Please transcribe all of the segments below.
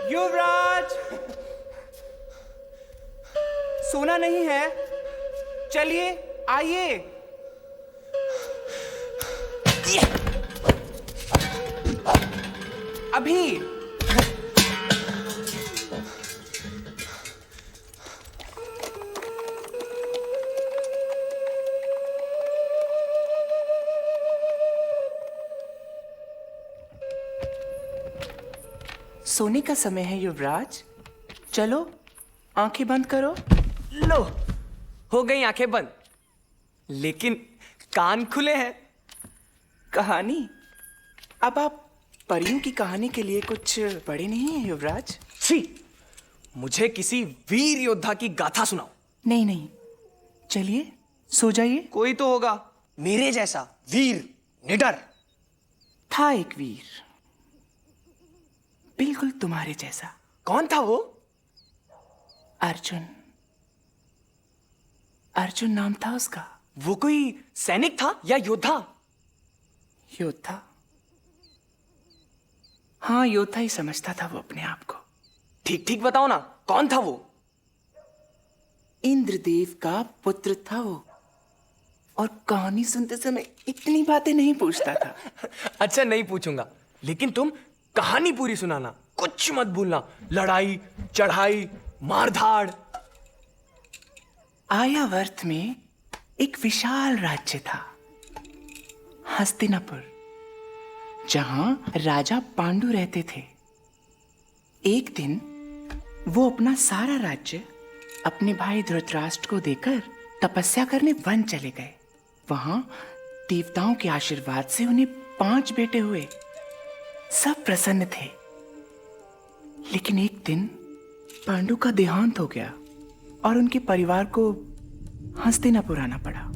युवराज, सोना नहीं है? चलिए आइए। अभी सोने का समय है युवराज, चलो आंखें बंद करो। लो, हो गई आंखें बंद, लेकिन कान खुले हैं। कहानी? अब आप परियों की कहानी के लिए कुछ पढ़े नहीं हैं युवराज? छी, मुझे किसी वीर योद्धा की गाथा सुनाओ। नहीं नहीं, चलिए सो जाइए। कोई तो होगा मेरे जैसा वीर, निडर। था एक वीर, बिल्कुल तुम्हारे जैसा। कौन था वो? अर्जुन। अर्जुन नाम था उसका। वो कोई सैनिक था या योद्धा? योद्धा। हाँ, योद्धा ही समझता था वो अपने आप को। ठीक ठीक बताओ ना, कौन था वो? इंद्रदेव का पुत्र था वो, और कहानी सुनते समय इतनी बातें नहीं पूछता था। अच्छा, नहीं पूछूंगा, लेकिन तुम कहानी पूरी सुनाना, कुछ मत भूलना। लड़ाई, चढ़ाई, मारधाड़। आयावर्त में एक विशाल राज्य था, हस्तिनापुर, जहां राजा पांडु रहते थे। एक दिन वो अपना सारा राज्य अपने भाई धृतराष्ट्र को देकर तपस्या करने वन चले गए। वहां देवताओं के आशीर्वाद से उन्हें 5 बेटे हुए। सब प्रसन्न थे, लेकिन एक दिन पांडु का देहांत हो गया और उनके परिवार को हस्तिनापुर आना पड़ा।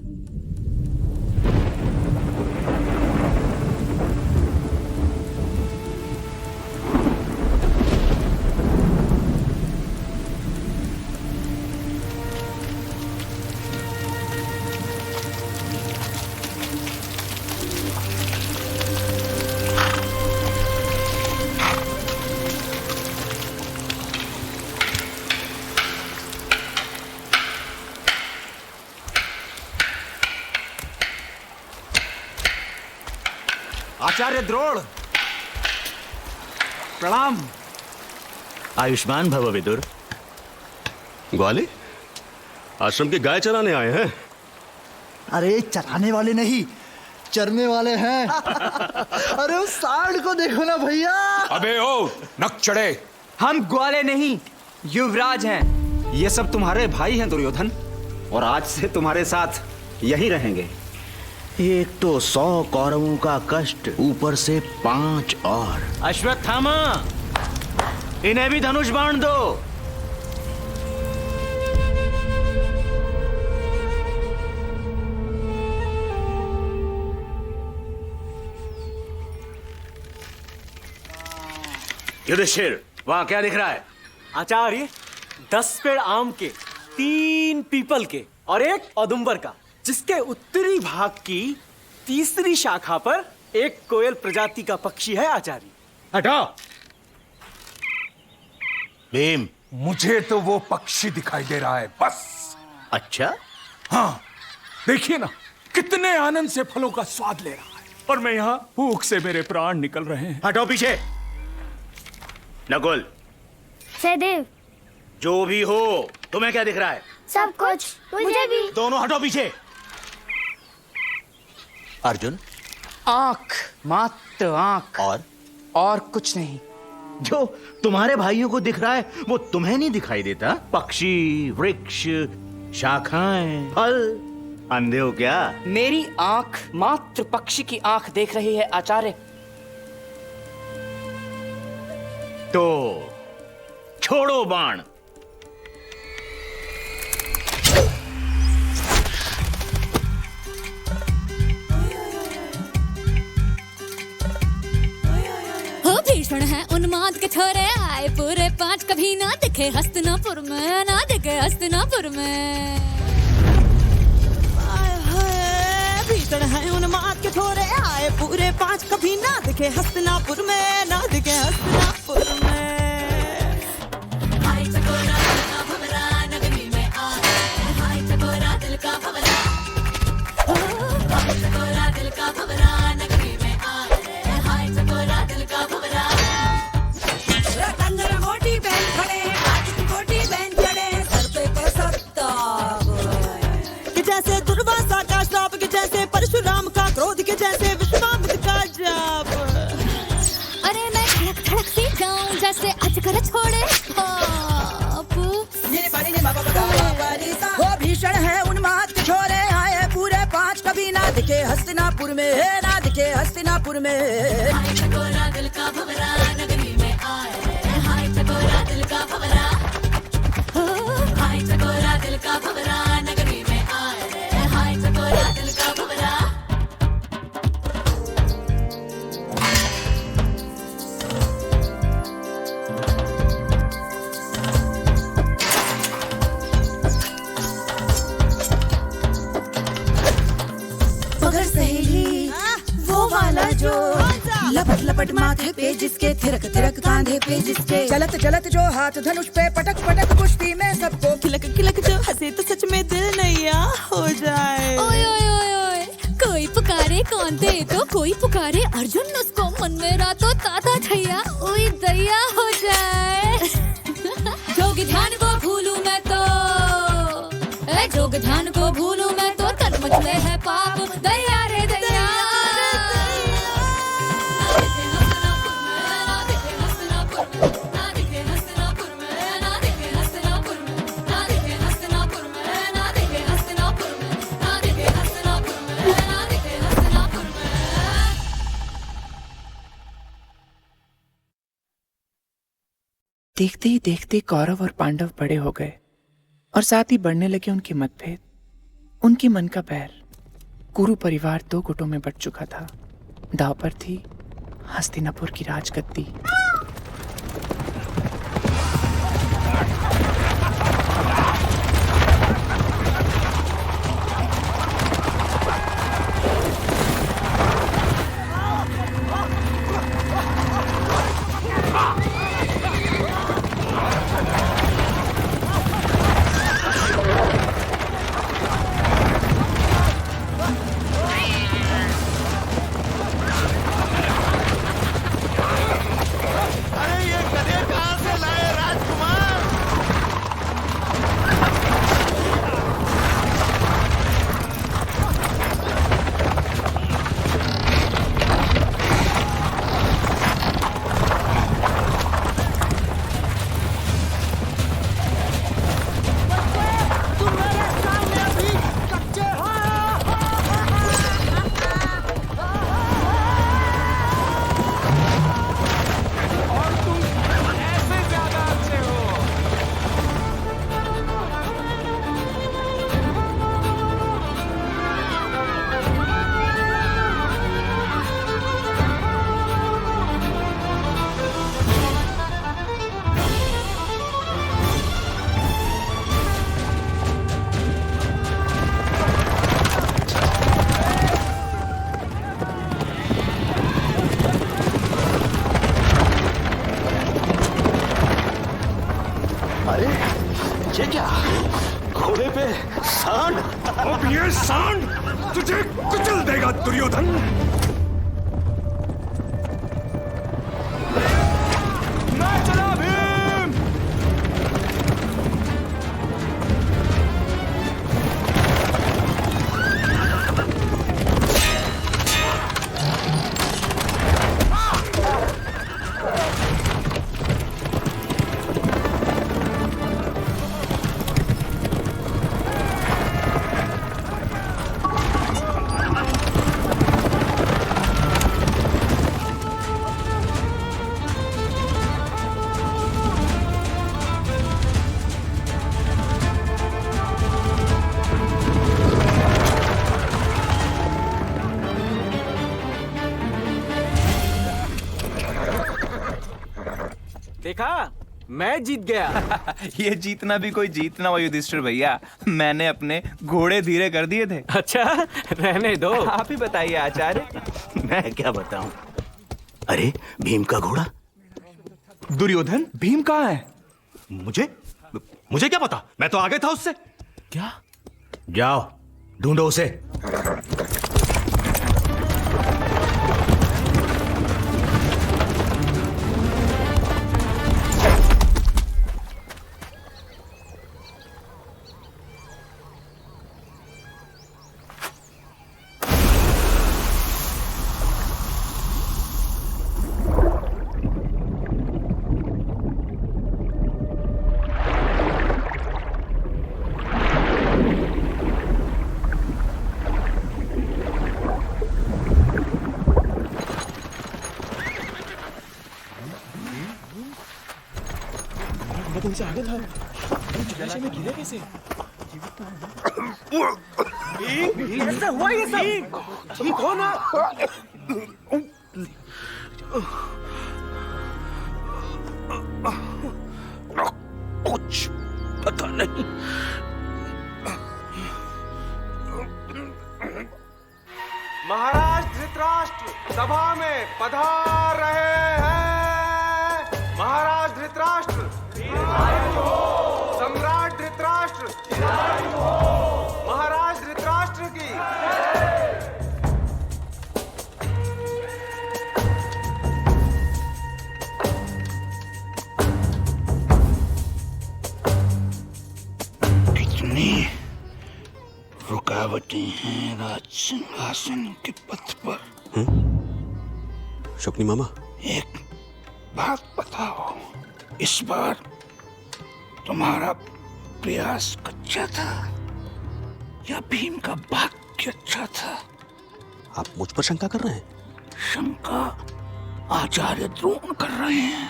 आचार्य द्रोण, प्रणाम। आयुष्मान भव विदुर। ग्वाली, आश्रम की गाय चराने आए हैं? अरे चराने वाले नहीं, चरने वाले हैं। अरे उस सांड को देखो ना भैया। अबे ओ नक चढ़े। हम ग्वाले नहीं, युवराज हैं। ये सब तुम्हारे भाई हैं दुर्योधन, और आज से तुम्हारे साथ यहीं रहेंगे। एक तो 100 कौरवों का कष्ट, ऊपर से 5 और। अश्वत्थामा, इन्हें भी धनुष बाण दो। युधिष्ठिर, वहां क्या दिख रहा है? आचार्य, 10 पेड़ आम के, 3 पीपल के और 1 औदुंबर का, जिसके उत्तरी भाग की तीसरी शाखा पर एक कोयल प्रजाति का पक्षी है आचार्य। हटाओ। भीम, मुझे तो वो पक्षी दिखाई दे रहा है बस। अच्छा? हाँ, देखिए ना, कितने आनंद से फलों का स्वाद ले रहा है, और मैं यहाँ भूख से मेरे प्राण निकल रहे हैं। हटो पीछे। नकुल, सहदेव, जो भी हो, तुम्हें क्या दिख रहा है? सब कुछ। मुझे भी। दोनों हटो पीछे। अर्जुन, आंख, मात्र आंख, और कुछ नहीं। जो तुम्हारे भाइयों को दिख रहा है वो तुम्हें नहीं दिखाई देता? पक्षी, वृक्ष, शाखाएं, फल, अंधे हो क्या? मेरी आंख मात्र पक्षी की आंख देख रही है आचार्य। तो छोड़ो बाण। भीषण है उन्माद के छोरे आए पूरे 5 कभी ना दिखे हस्तिनापुर में, ना दिखे हस्तिनापुर में। भीषण है उन्माद के छोरे आए पूरे 5 कभी ना दिखे हस्तिनापुर में, ना दिखे हस्तिनापुर में। हाय चकोरा दिल का भंवरा नगरी में आ गए, हाय चकोरा दिल का भंवरा, हाय चकोरा दिल का भंवरा नगरी में आ गए, हाय चकोरा दिल का भंवरा। जैसे दुर्वासा का श्राप, के जैसे परशुराम का क्रोध, के जैसे विश्वामित्र का जाप। अरे मैं धड़क धड़क सी जाऊं जैसे अजगर छोड़े पाप। वो भीषण है उन्माद के छोरे आए पूरे 5 कभी ना दिखे हस्तिनापुर में, ना दिखे हस्तिनापुर में। हाय चकोरा दिल का भंवरा नगरी में आए, हाय चकोरा दिल का भंवरा, हाय चकोरा दिल का भंवरा नगरी में आए, हाय चकोरा दिल का भंवरा। मगर सहेली वो वाला जो लपट लपट माथे पे जिसके, थिरक थिरक कांधे पे जिसके, चलत चलत जो हाथ धनुष पे पटक पटक कुश्ती में सबको खिलक खिलक जो हंसे तो सच में दिल नैया हो जाए। ओए ओए ओए ओए, कोई पुकारे कौन दे तो कोई पुकारे अर्जुन, उसको मन मेरा तो ताता छैया ओए दैया हो जाए। जोग ध्यान को भूलूं मैं तो, जोग ध्यान को भूलूं मैं तो तन मचले है पाप, दैया रे दैया। देखते ही देखते कौरव और पांडव बड़े हो गए और साथ ही बढ़ने लगे उनके मतभेद, उनके मन का बैर। कुरु परिवार 2 गुटों में बट चुका था। दांव पर थी हस्तिनापुर की राजगद्दी। ये क्या? घोड़े पे सांड? अब ये सांड तुझे कुचल देगा दुर्योधन। मैं चला भीम। देखा, मैं जीत गया। ये जीतना भी कोई जीतना हुआ युधिष्ठिर भैया, मैंने अपने घोड़े धीरे कर दिए थे। अच्छा, रहने दो। आप ही बताइए आचार्य। मैं क्या बताऊं? अरे भीम का घोड़ा। दुर्योधन, भीम कहाँ है? मुझे क्या पता, मैं तो आगे था उससे। क्या? जाओ ढूंढो उसे। कैसे हुआ ये सब? ठीक हो ना? कुछ पता नहीं। महाराज धृतराष्ट्र सभा में पधार रहे हैं। महाराज धृतराष्ट्र, सम्राट धृतराष्ट्र, महाराज धृतराष्ट्र की। कितनी रुकावटें हैं राज सिंहासन के पथ पर। शकुनी मामा, एक बात बताओ, इस बार तुम्हारा प्रयास अच्छा था या भीम का भाग्य अच्छा था? आप मुझ पर शंका कर रहे हैं? शंका आचार्य द्रोण कर रहे हैं,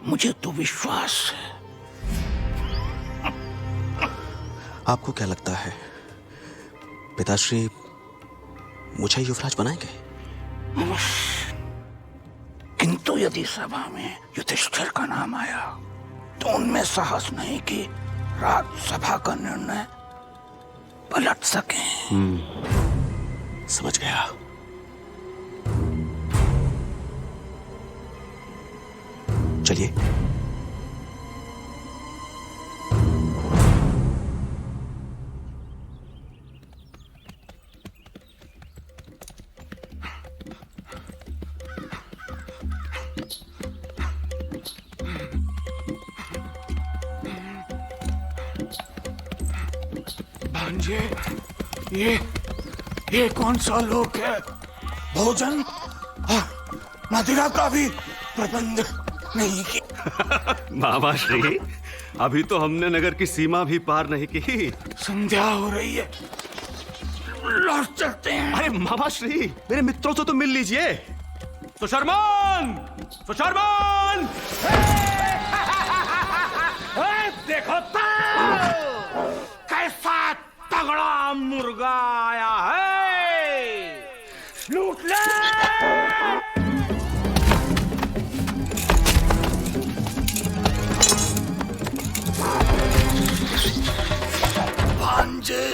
मुझे तो विश्वास है। आपको क्या लगता है पिताश्री मुझे युवराज बनाएंगे? अवश्य, किंतु यदि सभा में युधिष्ठिर का नाम आया तो उनमें साहस नहीं कि राज्यसभा का निर्णय पलट सके। समझ गया। चलिए। भांजे, ये कौन सा लोक है? भोजन और मदिरा का भी प्रबंध नहीं किया। मामा श्री, अभी तो हमने नगर की सीमा भी पार नहीं की। संध्या हो रही है, लौट चलते हैं। अरे मामा श्री, मेरे मित्रों से तो मिल लीजिए। सुशर्मान, सुशर्मान! देखो तो कैसा तगड़ा मुर्गा आया है, लूट ले। भांजे।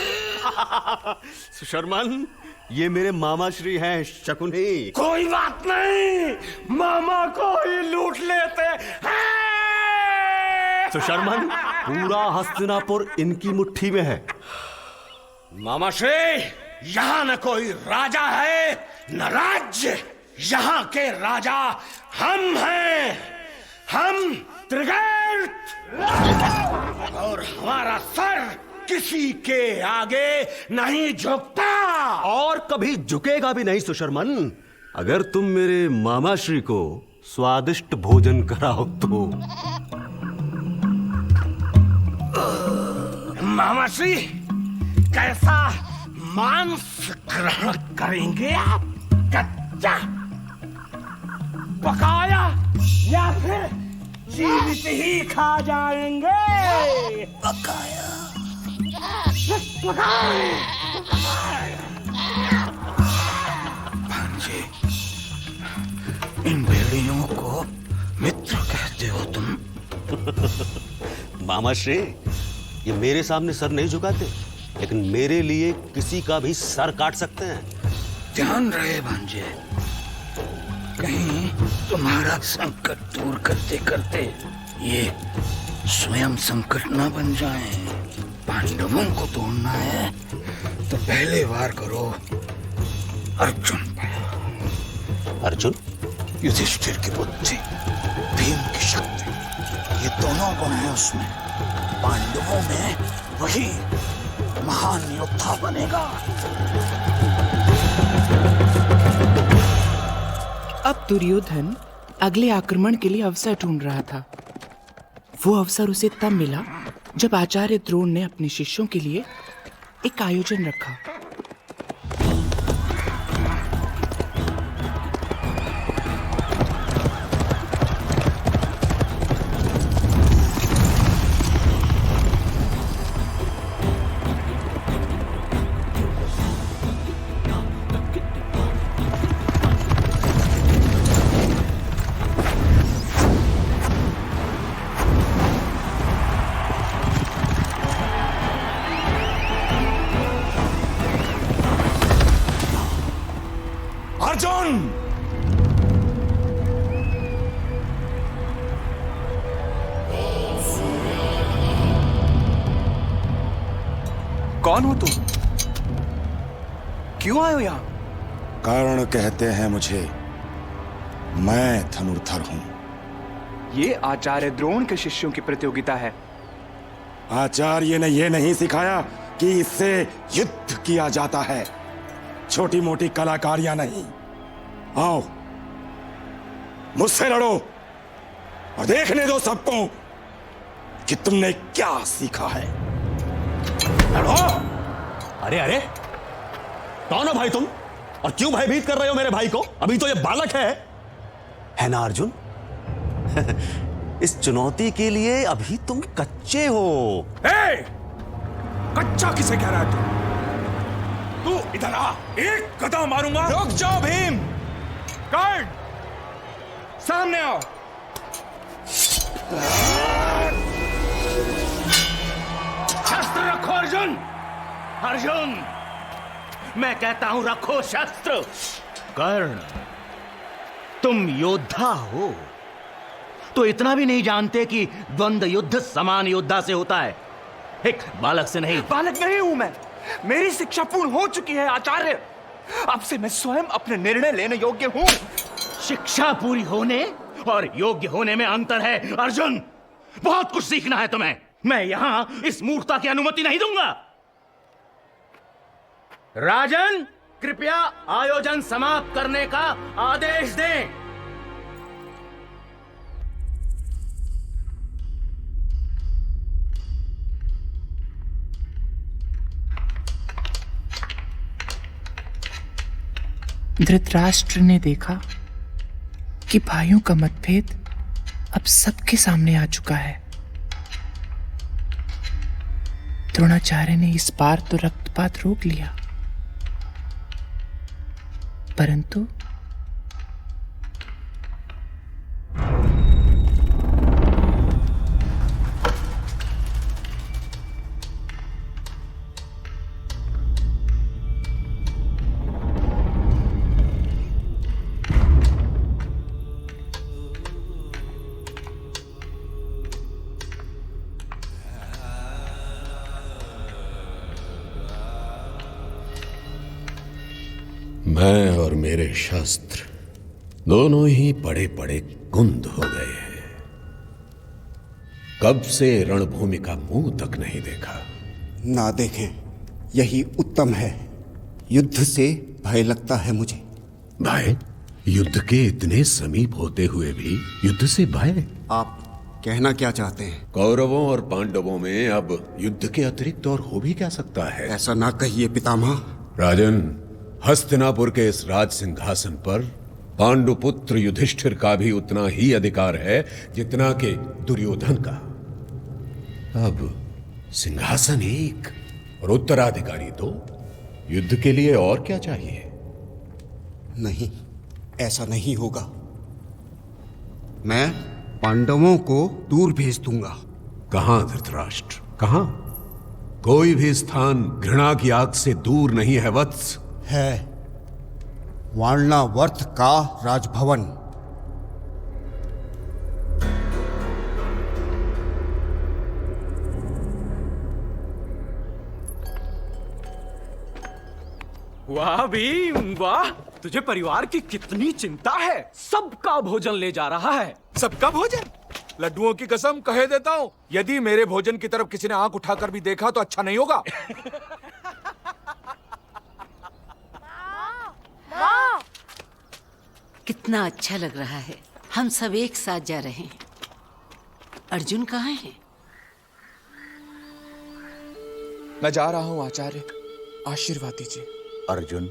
सुशर्मान, ये मेरे मामा श्री हैं, शकुनी। कोई बात नहीं, मामा को ही लूट लेते हैं। सुशर्मान, पूरा हस्तिनापुर इनकी मुट्ठी में है। मामा श्री, यहाँ न कोई राजा है न राज्य, यहाँ के राजा हम हैं, हम त्रिगर्त, और हमारा सर किसी के आगे नहीं झुकता और कभी झुकेगा भी नहीं। सुशर्मन, अगर तुम मेरे मामा श्री को स्वादिष्ट भोजन कराओ तो। मामा श्री, कैसा मांस ग्रहण करेंगे आप? कच्चा, पकाया या फिर जीवित ही खा जाएंगे? पकाया। भांजे, इन भेड़ियों को मित्र कहते मामा श्री, ये मेरे सामने सर नहीं झुकाते, लेकिन मेरे लिए किसी का भी सर काट सकते हैं। ध्यान रहे भांजे, कहीं तुम्हारा संकट दूर करते करते ये स्वयं संकट ना बन जाए। पांडवों को तोड़ना है तो पहले वार करो अर्जुन पर। अर्जुन? युधिष्ठिर की बुद्धि, भीम की शक्ति, ये दोनों गुण हैं उसमें। पांडवों में वही महान योद्धा बनेगा। अब दुर्योधन अगले आक्रमण के लिए अवसर ढूंढ रहा था। वो अवसर उसे तब मिला जब आचार्य द्रोण ने अपने शिष्यों के लिए एक आयोजन रखा। अर्जुन! कौन हो तुम? क्यों आए हो यहाँ? कर्ण कहते हैं मुझे, मैं धनुर्धर हूं। ये आचार्य द्रोण के शिष्यों की प्रतियोगिता है। आचार्य ने यह नहीं सिखाया कि इससे युद्ध किया जाता है, छोटी मोटी कलाकारियां नहीं। आओ मुझसे लड़ो और देखने दो सबको कि तुमने क्या सीखा है। लड़ो! अरे अरे, कौन हो भाई तुम, और क्यों भयभीत कर रहे हो मेरे भाई को? अभी तो ये बालक है ना अर्जुन? इस चुनौती के लिए अभी तुम कच्चे हो। कच्चा किसे कह रहा है तू इधर आ, एक कदम मारूंगा। रुक जाओ भीम! कर्ण, सामने आओ। शस्त्र रखो अर्जुन! अर्जुन, मैं कहता हूं रखो शस्त्र। कर्ण, तुम योद्धा हो तो इतना भी नहीं जानते कि द्वंद्व युद्ध समान योद्धा से होता है, एक बालक से नहीं। बालक नहीं हूं मैं, मेरी शिक्षा पूर्ण हो चुकी है आचार्य। अब से मैं स्वयं अपने निर्णय लेने योग्य हूं। शिक्षा पूरी होने और योग्य होने में अंतर है अर्जुन। बहुत कुछ सीखना है तुम्हें। मैं यहां इस मूर्खता की अनुमति नहीं दूंगा। राजन, कृपया आयोजन समाप्त करने का आदेश दें। धृतराष्ट्र ने देखा कि भाइयों का मतभेद अब सबके सामने आ चुका है। द्रोणाचार्य ने इस बार तो रक्तपात रोक लिया, परंतु मैं और मेरे शस्त्र दोनों ही बड़े बड़े कुंद हो गए हैं। कब से रणभूमि का मुंह तक नहीं देखा। ना देखें, यही उत्तम है। युद्ध से भय लगता है मुझे। भय? युद्ध के इतने समीप होते हुए भी युद्ध से भय? आप कहना क्या चाहते हैं? कौरवों और पांडवों में अब युद्ध के अतिरिक्त और हो भी क्या सकता है? ऐसा ना कहिए पितामह। राजन, हस्तिनापुर के इस राज सिंहासन पर पांडुपुत्र युधिष्ठिर का भी उतना ही अधिकार है जितना कि दुर्योधन का। अब सिंहासन एक और उत्तराधिकारी दो। युद्ध के लिए और क्या चाहिए? नहीं, ऐसा नहीं होगा। मैं पांडवों को दूर भेज दूंगा। कहां धृतराष्ट्र, कहां? कोई भी स्थान घृणा की आग से दूर नहीं है वत्स। है वारणावर्त का राजभवन। वाह भीम वाह, तुझे परिवार की कितनी चिंता है। सबका भोजन ले जा रहा है। सबका भोजन? लड्डुओं की कसम कहे देता हूँ, यदि मेरे भोजन की तरफ किसी ने आंख उठाकर भी देखा तो अच्छा नहीं होगा। कितना अच्छा लग रहा है। हम सब एक साथ जा रहे हैं। अर्जुन कहाँ है? मैं जा रहा हूँ आचार्य, आशीर्वाद दीजिए। अर्जुन,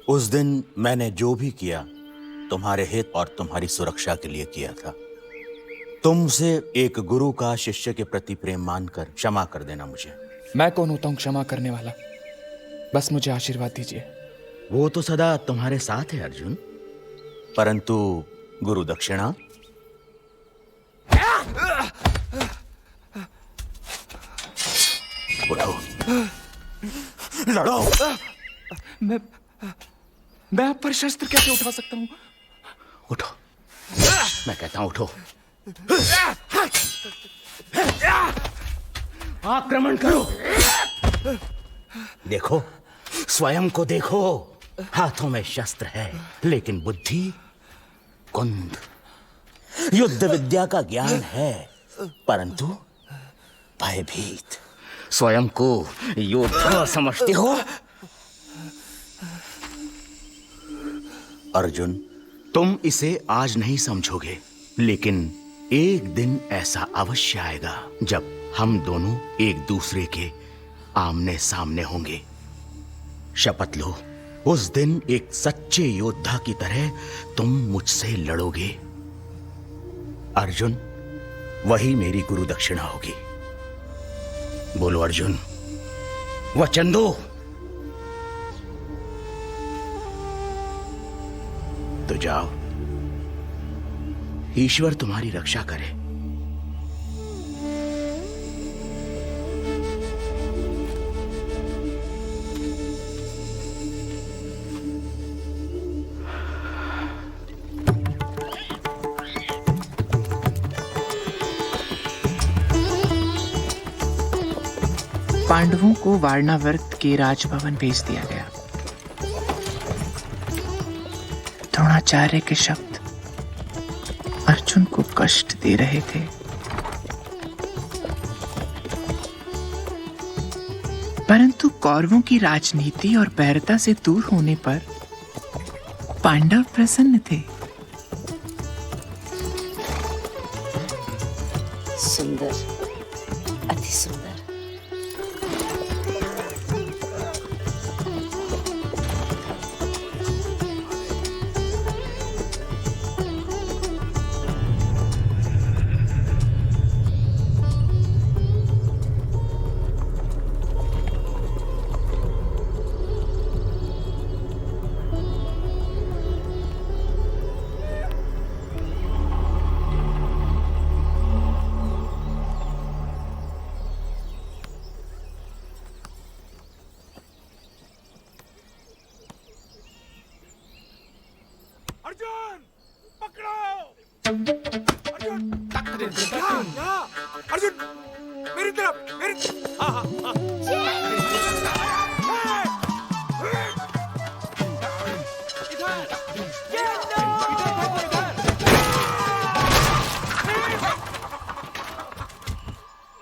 उस दिन मैंने जो भी किया तुम्हारे हित और तुम्हारी सुरक्षा के लिए किया था। तुमसे एक गुरु का शिष्य के प्रति प्रेम मानकर क्षमा कर देना मुझे। मैं कौन होता हूँ क्षमा करने वाला? बस मुझे आशीर्वाद दीजिए। वो तो सदा तुम्हारे साथ है अर्जुन, परंतु गुरु दक्षिणा। उठो, लड़ो। मैं आप पर शस्त्र कैसे उठा सकता हूँ? उठो, मैं कहता हूं उठो। आक्रमण करो। देखो, स्वयं को देखो। हाथों में शस्त्र है लेकिन बुद्धि कुंद। युद्ध विद्या का ज्ञान है परंतु भयभीत। स्वयं को योद्धा समझते हो? अर्जुन, तुम इसे आज नहीं समझोगे, लेकिन एक दिन ऐसा अवश्य आएगा जब हम दोनों एक दूसरे के आमने सामने होंगे। शपथ लो, उस दिन एक सच्चे योद्धा की तरह तुम मुझसे लड़ोगे। अर्जुन, वही मेरी गुरु दक्षिणा होगी। बोलो अर्जुन, वचन दो। तो जाओ, ईश्वर तुम्हारी रक्षा करे। पांडवों को वारणावर्त के राजभवन भेज दिया गया। द्रोणाचार्य के शब्द अर्जुन को कष्ट दे रहे थे, परंतु कौरवों की राजनीति और बैरता से दूर होने पर पांडव प्रसन्न थे। सुंदर, अति सुंदर। अर्जुन, पकड़ो! अर्जुन, मेरी तरफ, मेरी। हाँ, हाँ, हाँ।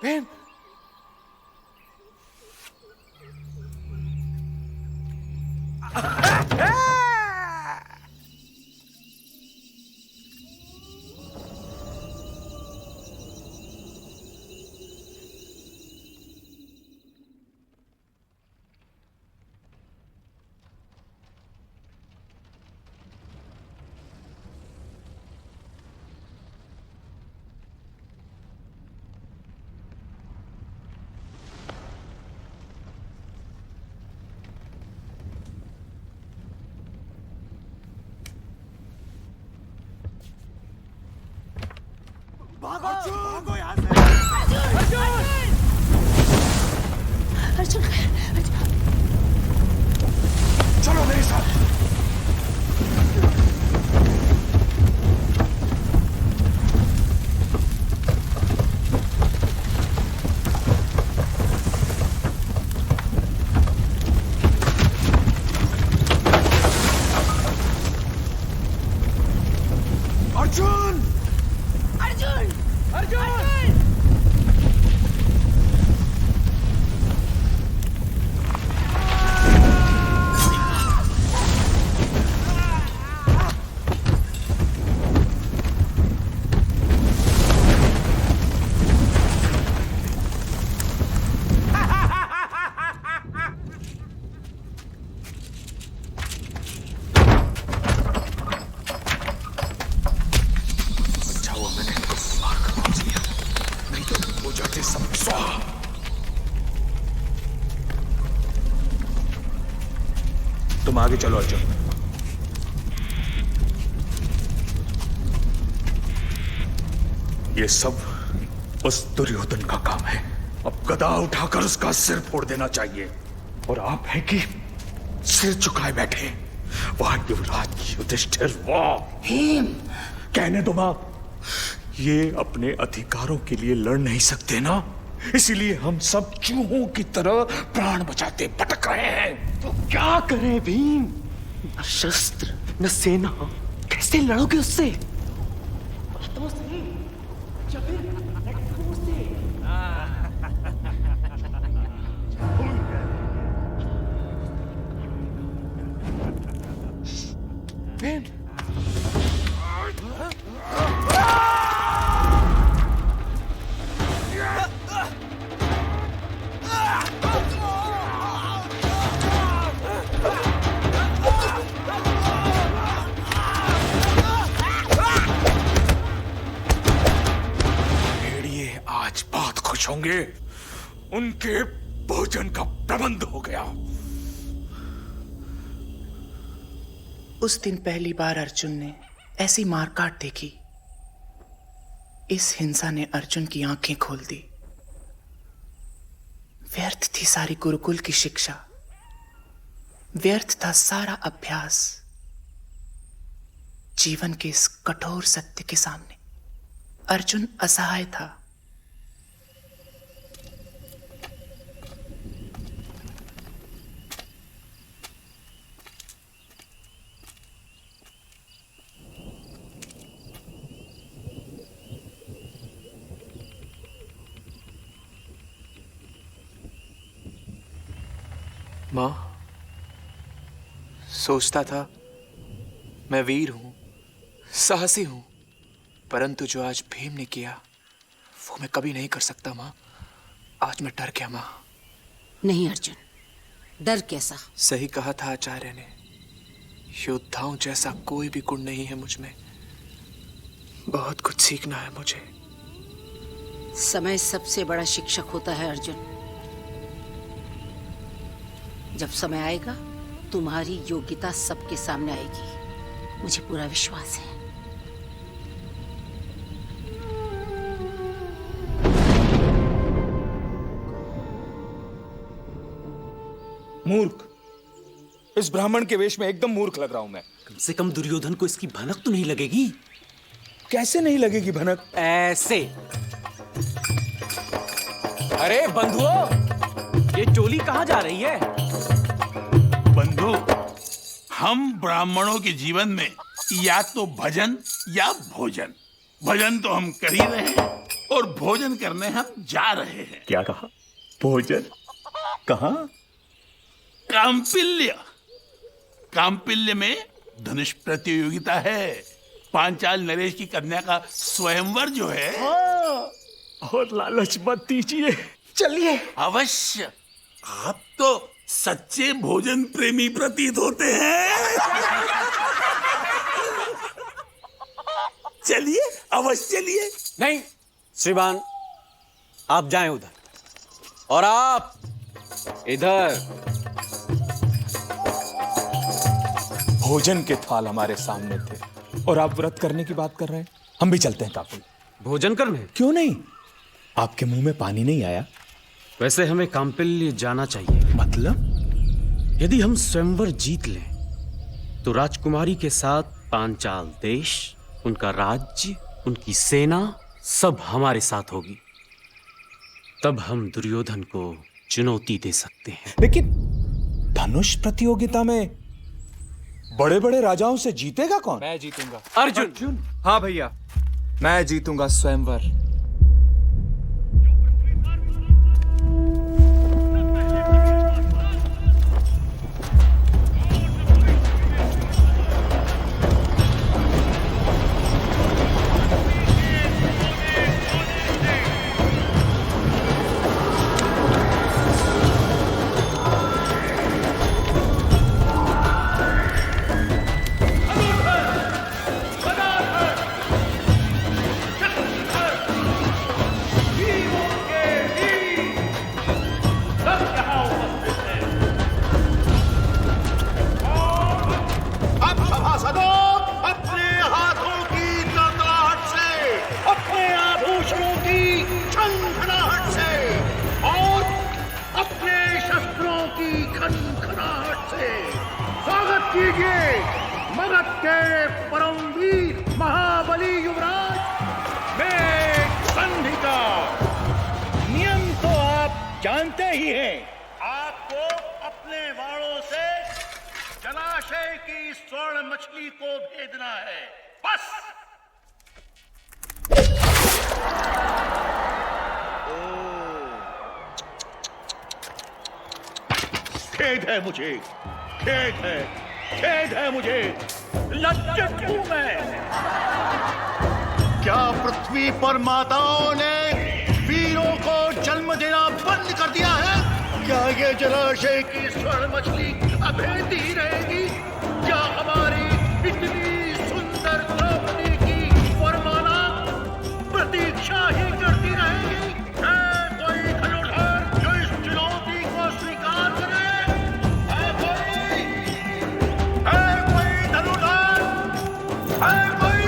भीम, चलो मेरे साथ। अर्जुन! अर्जुन! अर्जुन! तुम आगे चलो अर्जुन। ये सब उस दुर्योधन का काम है। अब गदा उठाकर उसका सिर फोड़ देना चाहिए। और आप हैं कि सिर झुकाए बैठे। वाह युवराज युधिष्ठिर, वाह। कहने दो मां, ये अपने अधिकारों के लिए लड़ नहीं सकते ना, इसीलिए हम सब चूहों की तरह प्राण बचाते भटक रहे हैं। तो क्या करें भीम? न शस्त्र न सेना, कैसे लड़ोगे उससे? तो सही, या फिर लड़कों से? भीम! आज बहुत खुश होंगे। उनके भोजन का प्रबंध हो गया। उस दिन पहली बार अर्जुन ने ऐसी मारकाट देखी। इस हिंसा ने अर्जुन की आंखें खोल दी। व्यर्थ थी सारी गुरुकुल की शिक्षा, व्यर्थ था सारा अभ्यास। जीवन के इस कठोर सत्य के सामने अर्जुन असहाय था। मां, सोचता था मैं वीर हूं, साहसी हूं, परंतु जो आज भीम ने किया वो मैं कभी नहीं कर सकता मां। आज मैं डर गया मां। नहीं अर्जुन, डर कैसा? सही कहा था आचार्य ने, योद्धाओं जैसा कोई भी गुण नहीं है मुझ में। बहुत कुछ सीखना है मुझे। समय सबसे बड़ा शिक्षक होता है अर्जुन। जब समय आएगा तुम्हारी योग्यता सबके सामने आएगी, मुझे पूरा विश्वास है। मूर्ख, इस ब्राह्मण के वेश में एकदम मूर्ख लग रहा हूं मैं। कम से कम दुर्योधन को इसकी भनक तो नहीं लगेगी? कैसे नहीं लगेगी भनक? ऐसे। अरे बंधुओं, ये टोली कहां जा रही है? बंधु, हम ब्राह्मणों के जीवन में या तो भजन या भोजन। भजन तो हम कर ही रहे हैं और भोजन करने हम जा रहे हैं। क्या कहा? भोजन? कहां? कांपिल्य। कांपिल्य में धनुष प्रतियोगिता है। पांचाल नरेश की कन्या का स्वयंवर जो है। और लालच मत दीजिए, चलिए। अवश्य। आप तो सच्चे भोजन प्रेमी प्रतीत होते हैं। चलिए, अवश्य चलिए। नहीं श्रीमान, आप जाएं उधर और आप इधर। भोजन के थाल हमारे सामने थे और आप व्रत करने की बात कर रहे हैं। हम भी चलते हैं काकुल। भोजन करने? क्यों नहीं? आपके मुंह में पानी नहीं आया? वैसे हमें कांपिल्य जाना चाहिए। मतलब? यदि हम स्वयंवर जीत लें तो राजकुमारी के साथ पांचाल देश, उनका राज्य, उनकी सेना सब हमारे साथ होगी। तब हम दुर्योधन को चुनौती दे सकते हैं। लेकिन धनुष प्रतियोगिता में बड़े बड़े राजाओं से जीतेगा कौन? मैं जीतूंगा। अर्जुन। हाँ भैया, मैं जीतूंगा स्वयंवर। जानते ही हैं, आपको अपने वाणों से जलाशय की स्वर्ण मछली को भेदना है, बस। खेद है मुझे, खेद है मुझे, लज्जित हूं मैं। क्या पृथ्वी पर माताओं ने वीरों को जन्म देना बंद कर दिया है? क्या ये जलाशय की स्वर्ण मछली अभेदी रहेगी? क्या हमारी इतनी सुंदर द्रौपदी की वरमाला प्रतीक्षा ही करती रहेगी? है कोई धनुर्धर जो इस चुनौती को स्वीकार करे? है कोई धनुर्धर? है कोई?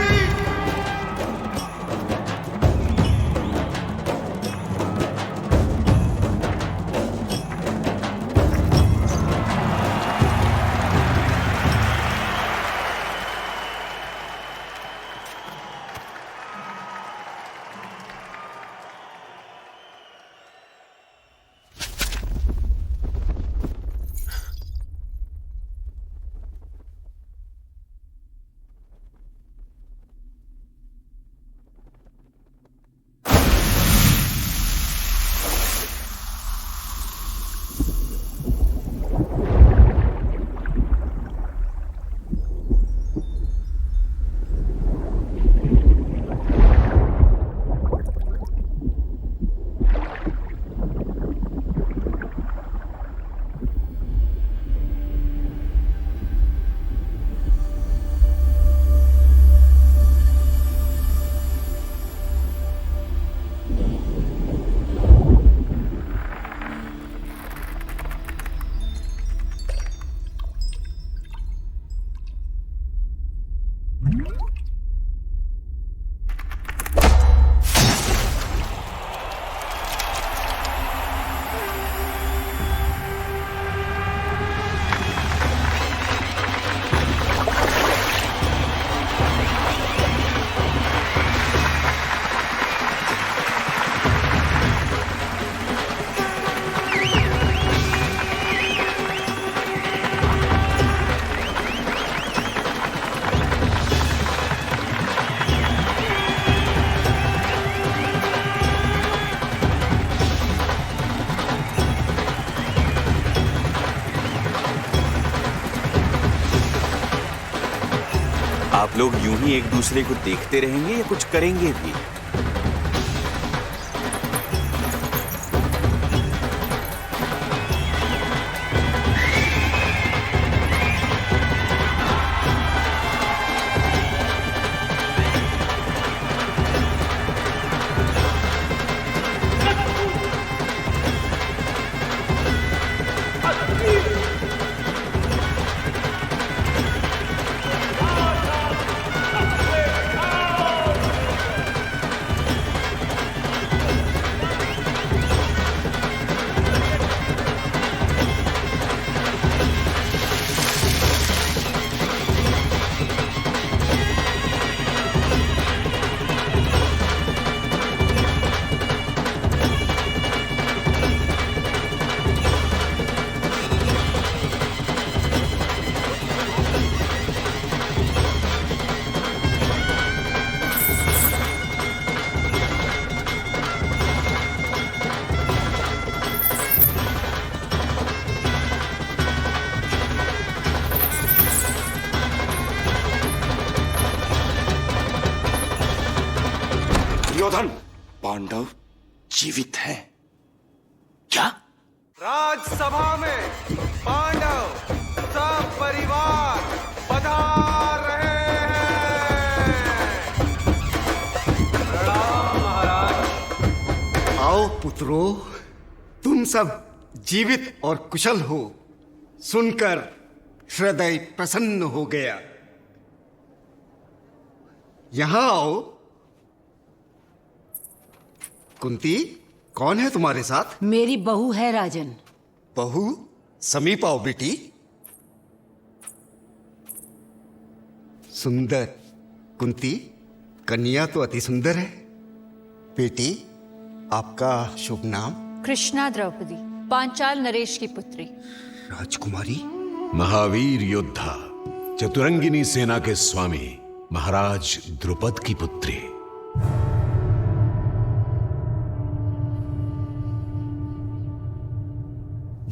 आप लोग यूं ही एक दूसरे को देखते रहेंगे या कुछ करेंगे भी? दुर्योधन, पांडव जीवित हैं क्या? राजसभा में पांडव सब परिवार पधार रहे हैं। प्रणाम महाराज। आओ पुत्रों, तुम सब जीवित और कुशल हो, सुनकर हृदय प्रसन्न हो गया। यहां आओ। कुंती, कौन है तुम्हारे साथ? मेरी बहू है राजन। बहू, समीप आओ बेटी। सुंदर कुंती, कन्या तो अति सुंदर है। बेटी, आपका शुभ नाम? कृष्णा द्रौपदी, पांचाल नरेश की पुत्री। राजकुमारी? महावीर योद्धा, चतुरंगिनी सेना के स्वामी महाराज द्रुपद की पुत्री।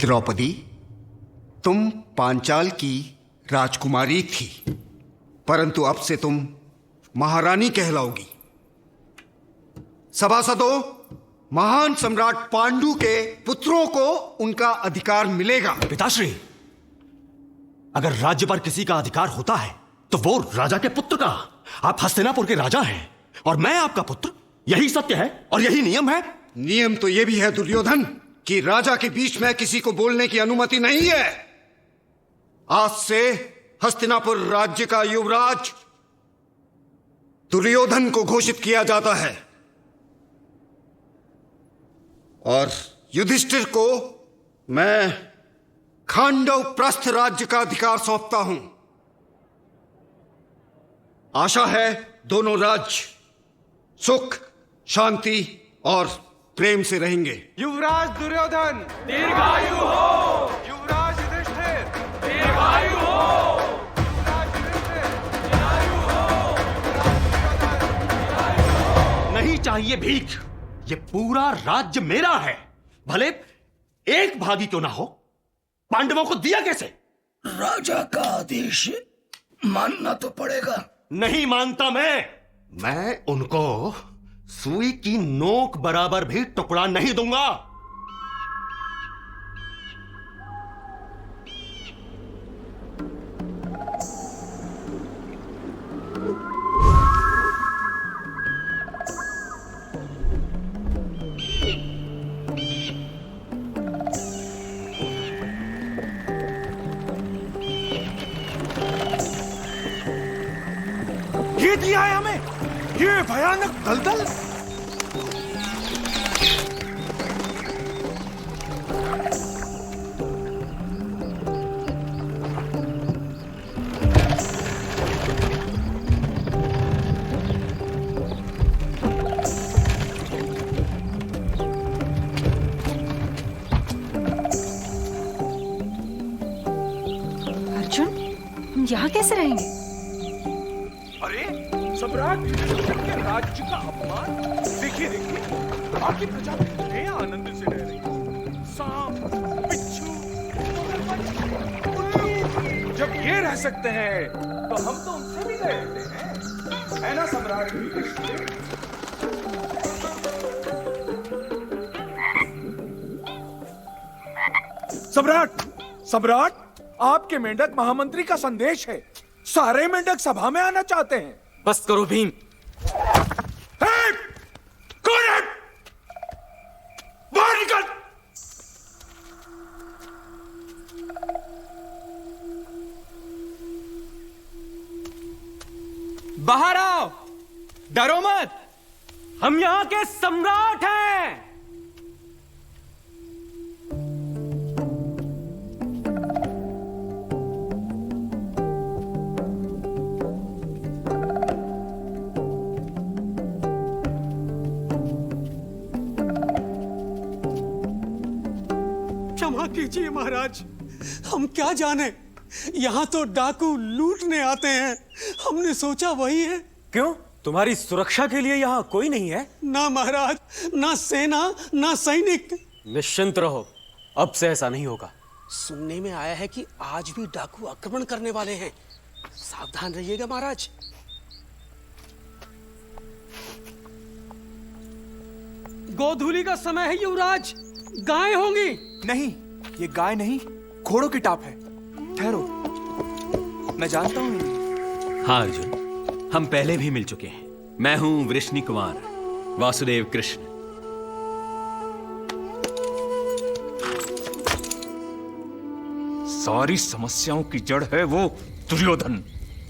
द्रौपदी, तुम पांचाल की राजकुमारी थी, परंतु अब से तुम महारानी कहलाओगी। सभासदों, महान सम्राट पांडु के पुत्रों को उनका अधिकार मिलेगा। पिताश्री, अगर राज्य पर किसी का अधिकार होता है तो वो राजा के पुत्र का। आप हस्तिनापुर के राजा हैं और मैं आपका पुत्र। यही सत्य है और यही नियम है। नियम तो यह भी है दुर्योधन कि राजा के बीच में किसी को बोलने की अनुमति नहीं है। आज से हस्तिनापुर राज्य का युवराज दुर्योधन को घोषित किया जाता है और युधिष्ठिर को मैं खांडव प्रस्थ राज्य का अधिकार सौंपता हूं। आशा है दोनों राज्य सुख, शांति और प्रेम से रहेंगे। युवराज दुर्योधन दीर्घायु हो। युवराज युधिष्ठिर दीर्घायु हो। युवराज युधिष्ठिर दीर्घायु हो। नहीं चाहिए भीख। ये पूरा राज्य मेरा है, भले एक भागी क्यों ना हो। पांडवों को दिया कैसे? राजा का आदेश मानना तो पड़ेगा। नहीं मानता मैं उनको सुई की नोक बराबर भी टुकड़ा नहीं दूंगा। ये दिया है हमें, ये भयानक दलदल। अर्जुन, हम यहाँ कैसे रहेंगे? अरे सम्राट के राज्य का अपमान। देखिए देखिए, बाकी प्रजा कितने आनंद से रह रही है। सांप, बिच्छू, मगरमच्छ, उल्लू, जब ये रह सकते हैं तो हम तो उनसे भी रह रहे हैं, है ना सम्राट? सम्राट, सम्राट, आपके मेंढक महामंत्री का संदेश है। सारे मेंढक सभा में आना चाहते हैं। बस करो भीम। कौन है? बाहर निकल। बाहर आओ, डरो मत, हम यहाँ के सम्राट हैं। क्षमा कीजिए महाराज, हम क्या जाने, यहाँ तो डाकू लूटने आते हैं। हमने सोचा वही है। क्यों, तुम्हारी सुरक्षा के लिए यहाँ कोई नहीं है? ना महाराज, ना सेना, ना सैनिक। निश्चिंत रहो, अब से ऐसा नहीं होगा। सुनने में आया है कि आज भी डाकू आक्रमण करने वाले हैं। सावधान रहिएगा महाराज। गोधूली का समय है युवराज, गाय होंगी। नहीं, ये गाय नहीं, घोड़ों की टाप है। ठहरो, मैं जानता हूं इन्हें। हाँ अर्जुन, हम पहले भी मिल चुके हैं। मैं हूं वृष्णि कुमार, वासुदेव कृष्ण। सारी समस्याओं की जड़ है वो दुर्योधन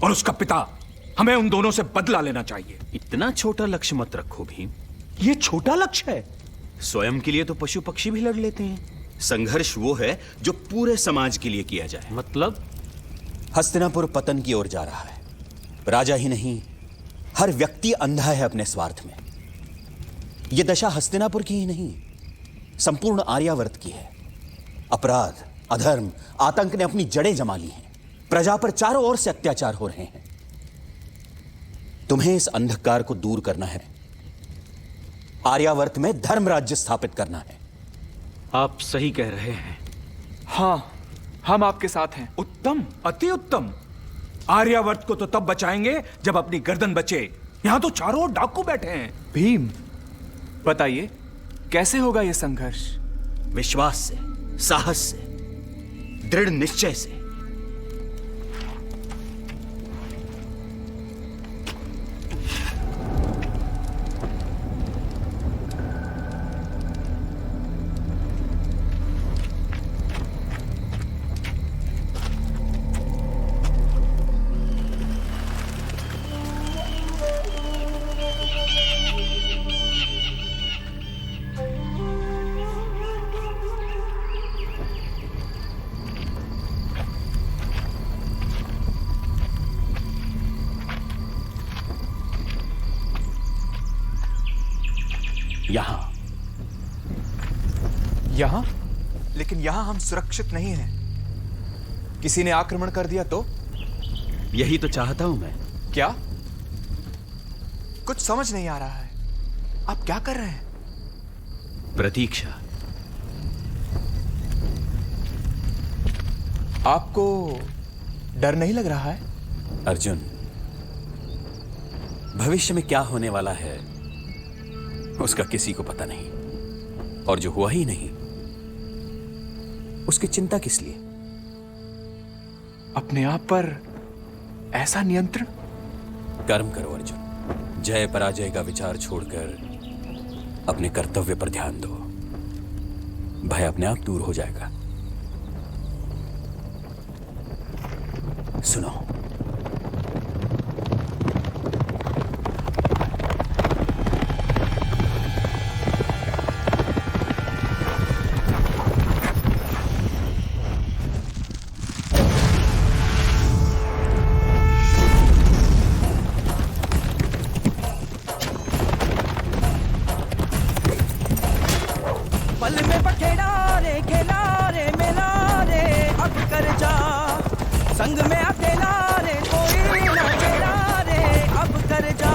और उसका पिता। हमें उन दोनों से बदला लेना चाहिए। इतना छोटा लक्ष्य मत रखो भीम। ये छोटा लक्ष्य है? स्वयं के लिए तो पशु पक्षी भी लड़ लेते हैं। संघर्ष वो है जो पूरे समाज के लिए किया जाए। मतलब? हस्तिनापुर पतन की ओर जा रहा है। राजा ही नहीं, हर व्यक्ति अंधा है अपने स्वार्थ में। यह दशा हस्तिनापुर की ही नहीं, संपूर्ण आर्यावर्त की है। अपराध, अधर्म, आतंक ने अपनी जड़ें जमा ली हैं। प्रजा पर चारों ओर से अत्याचार हो रहे हैं। तुम्हें इस अंधकार को दूर करना है। आर्यावर्त में धर्म राज्य स्थापित करना है। आप सही कह रहे हैं। हाँ, हम आपके साथ हैं। उत्तम, अति उत्तम। आर्यावर्त को तो तब बचाएंगे जब अपनी गर्दन बचे। यहां तो चारों ओर डाकू बैठे हैं। भीम, बताइए कैसे होगा यह संघर्ष? विश्वास से, साहस से, दृढ़ निश्चय से। यहां? लेकिन यहां हम सुरक्षित नहीं हैं। किसी ने आक्रमण कर दिया तो? यही तो चाहता हूं मैं। क्या? कुछ समझ नहीं आ रहा है। आप क्या कर रहे हैं? प्रतीक्षा। आपको डर नहीं लग रहा है? अर्जुन, भविष्य में क्या होने वाला है उसका किसी को पता नहीं, और जो हुआ ही नहीं उसकी चिंता किस लिए? अपने आप पर ऐसा नियंत्रण? कर्म करो अर्जुन। जय पराजय का विचार छोड़कर अपने कर्तव्य पर ध्यान दो। भय अपने आप दूर हो जाएगा। सुनो, पल में बखेड़ा रे, खेला रे, मेला रे, अब कर जा संग में अकेला रे, कोई ना तेरा रे, अब कर जा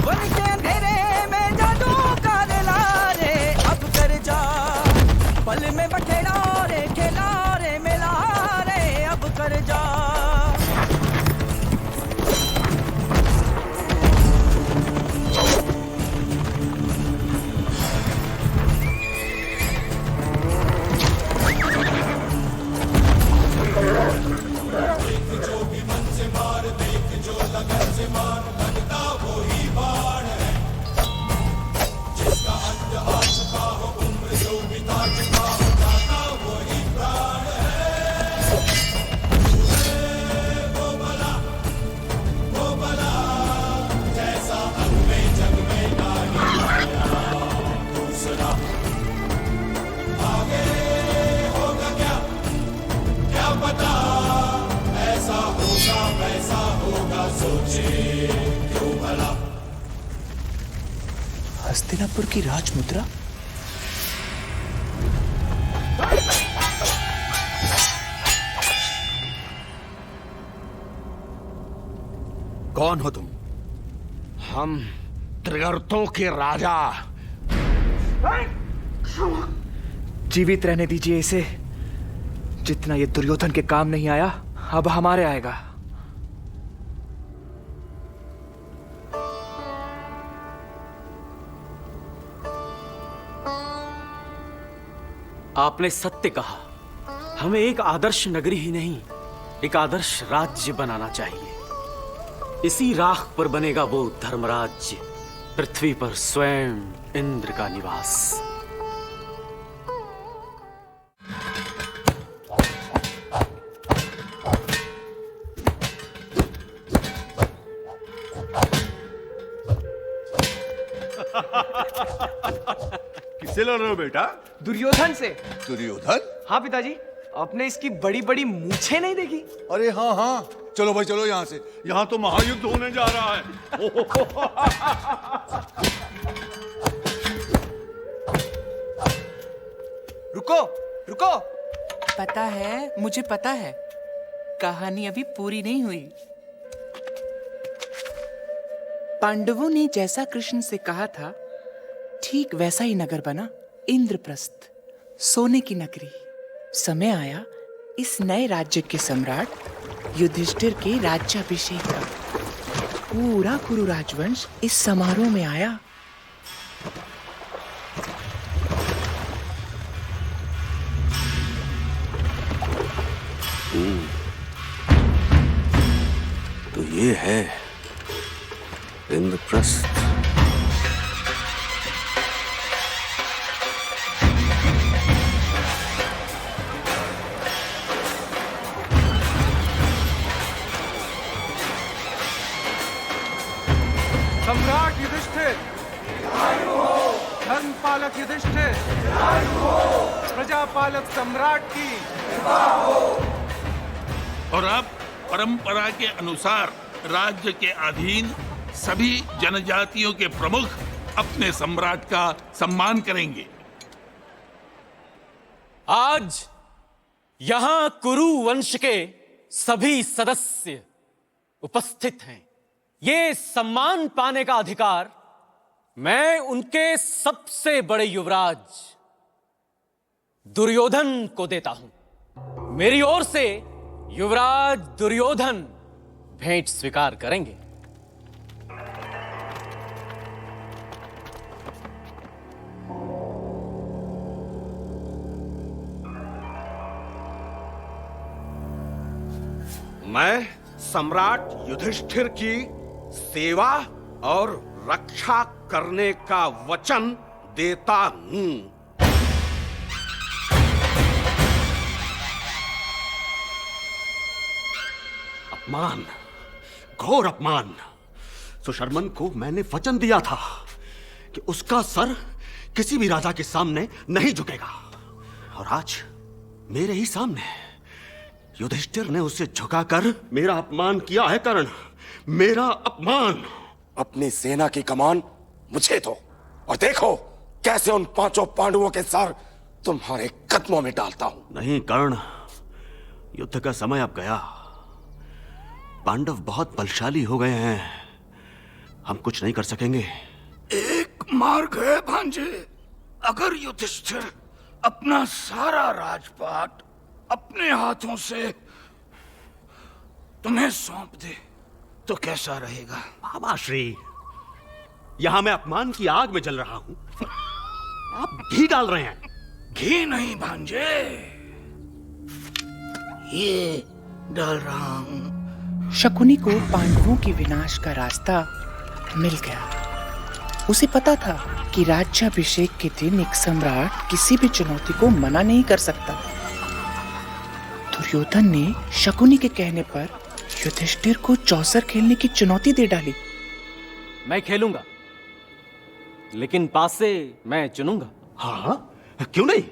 वन के अंधेरे में जादू का रेला रे, अब कर जा पल में बखेड़ा रे, खेला रे, मेला रे, अब कर जा। हस्तिनापुर की राजमुद्रा? कौन हो तुम? हम त्रिगर्तों के राजा। जीवित रहने दीजिए इसे। जितना ये दुर्योधन के काम नहीं आया, अब हमारे आएगा। आपने सत्य कहा। हमें एक आदर्श नगरी ही नहीं, एक आदर्श राज्य बनाना चाहिए। इसी राख पर बनेगा वो धर्मराज्य, पृथ्वी पर स्वयं इंद्र का निवास। किससे लड़ रहे हो बेटा? दुर्योधन से। दुर्योधन? हाँ पिताजी, आपने इसकी बड़ी बड़ी मूछें नहीं देखी? अरे हाँ हाँ, चलो भाई चलो यहाँ से, यहाँ तो महायुद्ध होने जा रहा है। रुको रुको। पता है, मुझे पता है, कहानी अभी पूरी नहीं हुई। पांडवों ने जैसा कृष्ण से कहा था, ठीक वैसा ही नगर बना, इंद्रप्रस्थ, सोने की नगरी। समय आया इस नए राज्य के सम्राट युधिष्ठिर के राज्याभिषेक का। पूरा कुरु राजवंश इस समारोह में आया। तो ये है इंद्रप्रस्थ। सम्राट युधिष्ठिर, धर्मपालक युधिष्ठिर, प्रजापालक सम्राट की। और अब परंपरा के अनुसार राज्य के अधीन सभी जनजातियों के प्रमुख अपने सम्राट का सम्मान करेंगे। आज यहां कुरु वंश के सभी सदस्य उपस्थित हैं। ये सम्मान पाने का अधिकार मैं उनके सबसे बड़े युवराज दुर्योधन को देता हूं। मेरी ओर से युवराज दुर्योधन भेंट स्वीकार करेंगे। मैं सम्राट युधिष्ठिर की सेवा और रक्षा करने का वचन देता हूं। अपमान, घोर अपमान। सुशर्मन को मैंने वचन दिया था कि उसका सर किसी भी राजा के सामने नहीं झुकेगा, और आज मेरे ही सामने युधिष्ठिर ने उसे झुकाकर मेरा अपमान किया है। कर्ण, मेरा अपमान। अपनी सेना की कमान मुझे दो और देखो कैसे उन 5 पांडवों के सर तुम्हारे कदमों में डालता हूं। नहीं कर्ण, युद्ध का समय अब गया। पांडव बहुत बलशाली हो गए हैं, हम कुछ नहीं कर सकेंगे। एक मार्ग है भांजे। अगर युधिष्ठिर अपना सारा राजपाट अपने हाथों से तुम्हें सौंप दे तो कैसा रहेगा? बाबा श्री, यहां मैं अपमान की आग में जल रहा हूं, आप घी डाल रहे हैं। घी नहीं भांजे, ये डाल रहा हूं। शकुनी को पांडवों के विनाश का रास्ता मिल गया। उसे पता था कि राज्याभिषेक के दिन एक सम्राट किसी भी चुनौती को मना नहीं कर सकता। दुर्योधन ने शकुनी के कहने पर युधिष्ठिर को चौसर खेलने की चुनौती दे डाली। मैं खेलूंगा, लेकिन पास से मैं चुनूंगा। हाँ, क्यों नहीं?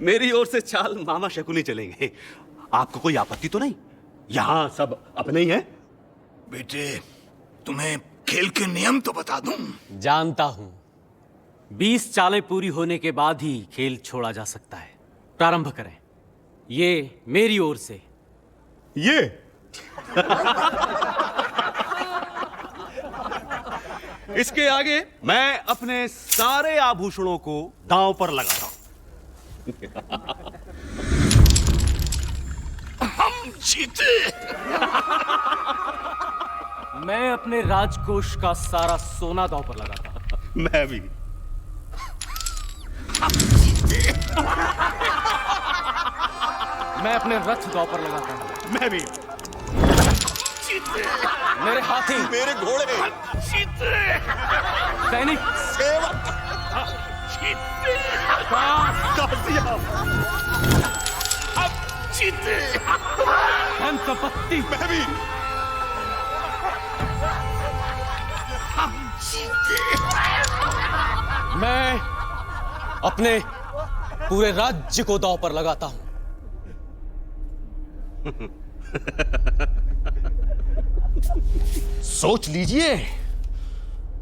मेरी ओर से चाल मामा शकुनी चलेंगे। आपको कोई आपत्ति तो नहीं? यहां सब अपने ही हैं। बेटे, तुम्हें खेल के नियम तो बता दूं। जानता हूं, 20 चालें पूरी होने के बाद ही खेल छोड़ा जा सकता है। प्रारंभ करें। ये मेरी ओर से। ये इसके आगे मैं अपने सारे आभूषणों को दांव पर लगाता हूं। हम जीते। मैं अपने राजकोष का सारा सोना दांव पर लगाता। मैं भी। मैं अपने रथ दांव पर लगाता हूँ। मैं भी। मेरे हाथी, मेरे घोड़े, सैनिक, सेवक, धन संपत्ति, मैं भी। मैं अपने पूरे राज्य को दांव पर लगाता हूं। सोच लीजिए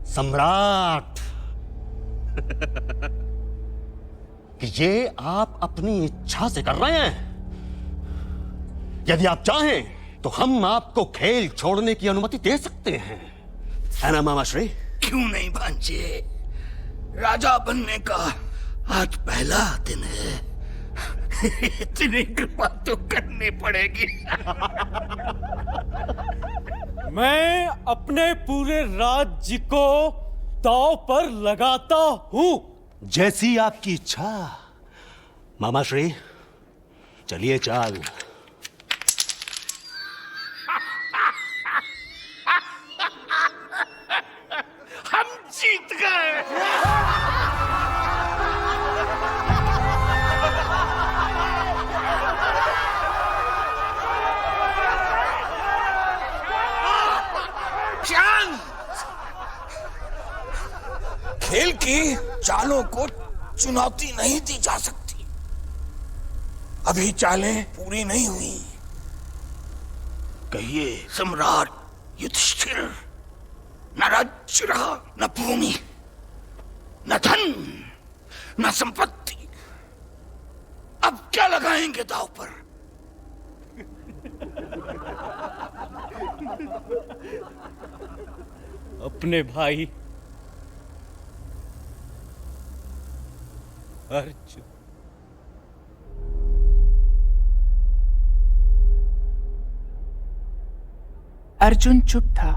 सम्राट कि ये आप अपनी इच्छा से कर रहे हैं। यदि आप चाहें तो हम आपको खेल छोड़ने की अनुमति दे सकते हैं, है ना मामा श्री? क्यों नहीं भांजे, राजा बनने का आज पहला दिन है। इतनी कृपा तो करनी पड़ेगी। मैं अपने पूरे राज्य को दांव पर लगाता हूं। जैसी आपकी इच्छा मामा श्री, चलिए चाल। हम जीत गए। खेल की चालों को चुनौती नहीं दी जा सकती। अभी चालें पूरी नहीं हुई। कहिए सम्राट युधिष्ठिर, न राज्य रहा, न भूमि, न धन, न संपत्ति। अब क्या लगाएंगे दांव पर? अपने भाई अर्जुन। अर्जुन चुप था।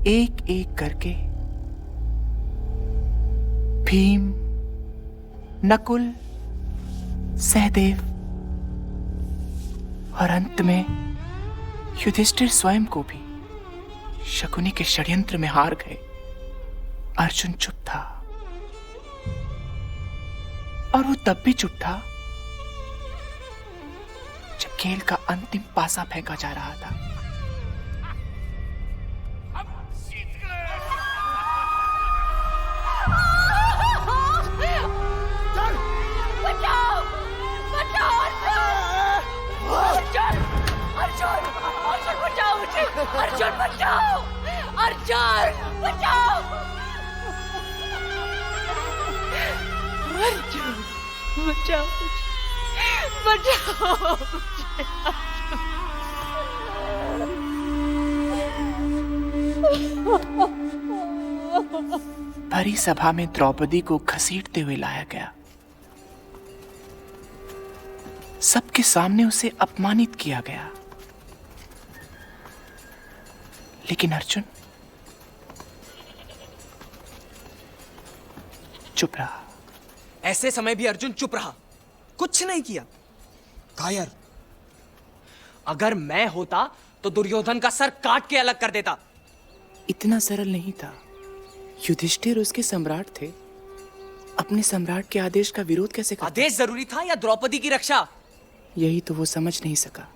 एक एक करके भीम, नकुल, सहदेव और अंत में युधिष्ठिर स्वयं को भी शकुनी के षड्यंत्र में हार गए। अर्जुन चुप था, और वो तब भी चुप था जब खेल का अंतिम पासा फेंका जा रहा था। बचाओ! बचाओ अर्जुन! अर्जुन! अर्जुन बचाओ मुझे! अर्जुन बचाओ! अर्जुन बचाओ! अर्जुन बचाओ मुझे! बचाओ भरी सभा में द्रौपदी को घसीटते हुए लाया गया। सबके सामने उसे अपमानित किया गया, लेकिन अर्जुन चुप रहा। ऐसे समय भी अर्जुन चुप रहा, कुछ नहीं किया। कायर, अगर मैं होता तो दुर्योधन का सर काट के अलग कर देता। इतना सरल नहीं था। युधिष्ठिर उसके सम्राट थे। अपने सम्राट के आदेश का विरोध कैसे करता? आदेश जरूरी था या द्रौपदी की रक्षा? यही तो वो समझ नहीं सका।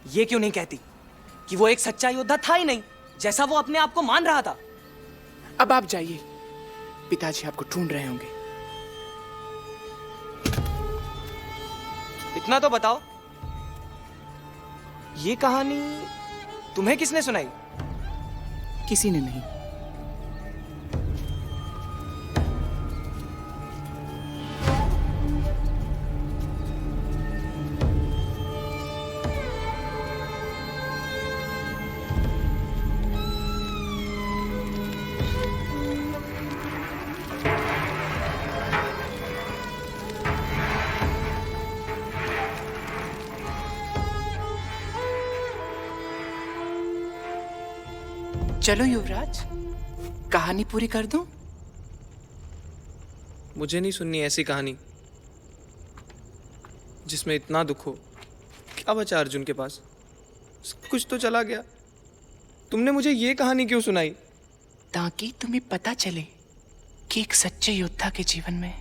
ये क्यों नहीं कहती कि वो एक सच्चा योद्धा था ही नहीं, जैसा वो अपने आप को मान रहा था? अब आप जाइए, पिताजी आपको ढूंढ रहे होंगे। इतना तो बताओ, ये कहानी तुम्हें किसने सुनाई? किसी ने नहीं। चलो युवराज, कहानी पूरी कर दूं? मुझे नहीं सुननी ऐसी कहानी जिसमें इतना दुख हो। क्या बचा अर्जुन के पास? सब कुछ तो चला गया। तुमने मुझे ये कहानी क्यों सुनाई? ताकि तुम्हें पता चले कि एक सच्चे योद्धा के जीवन में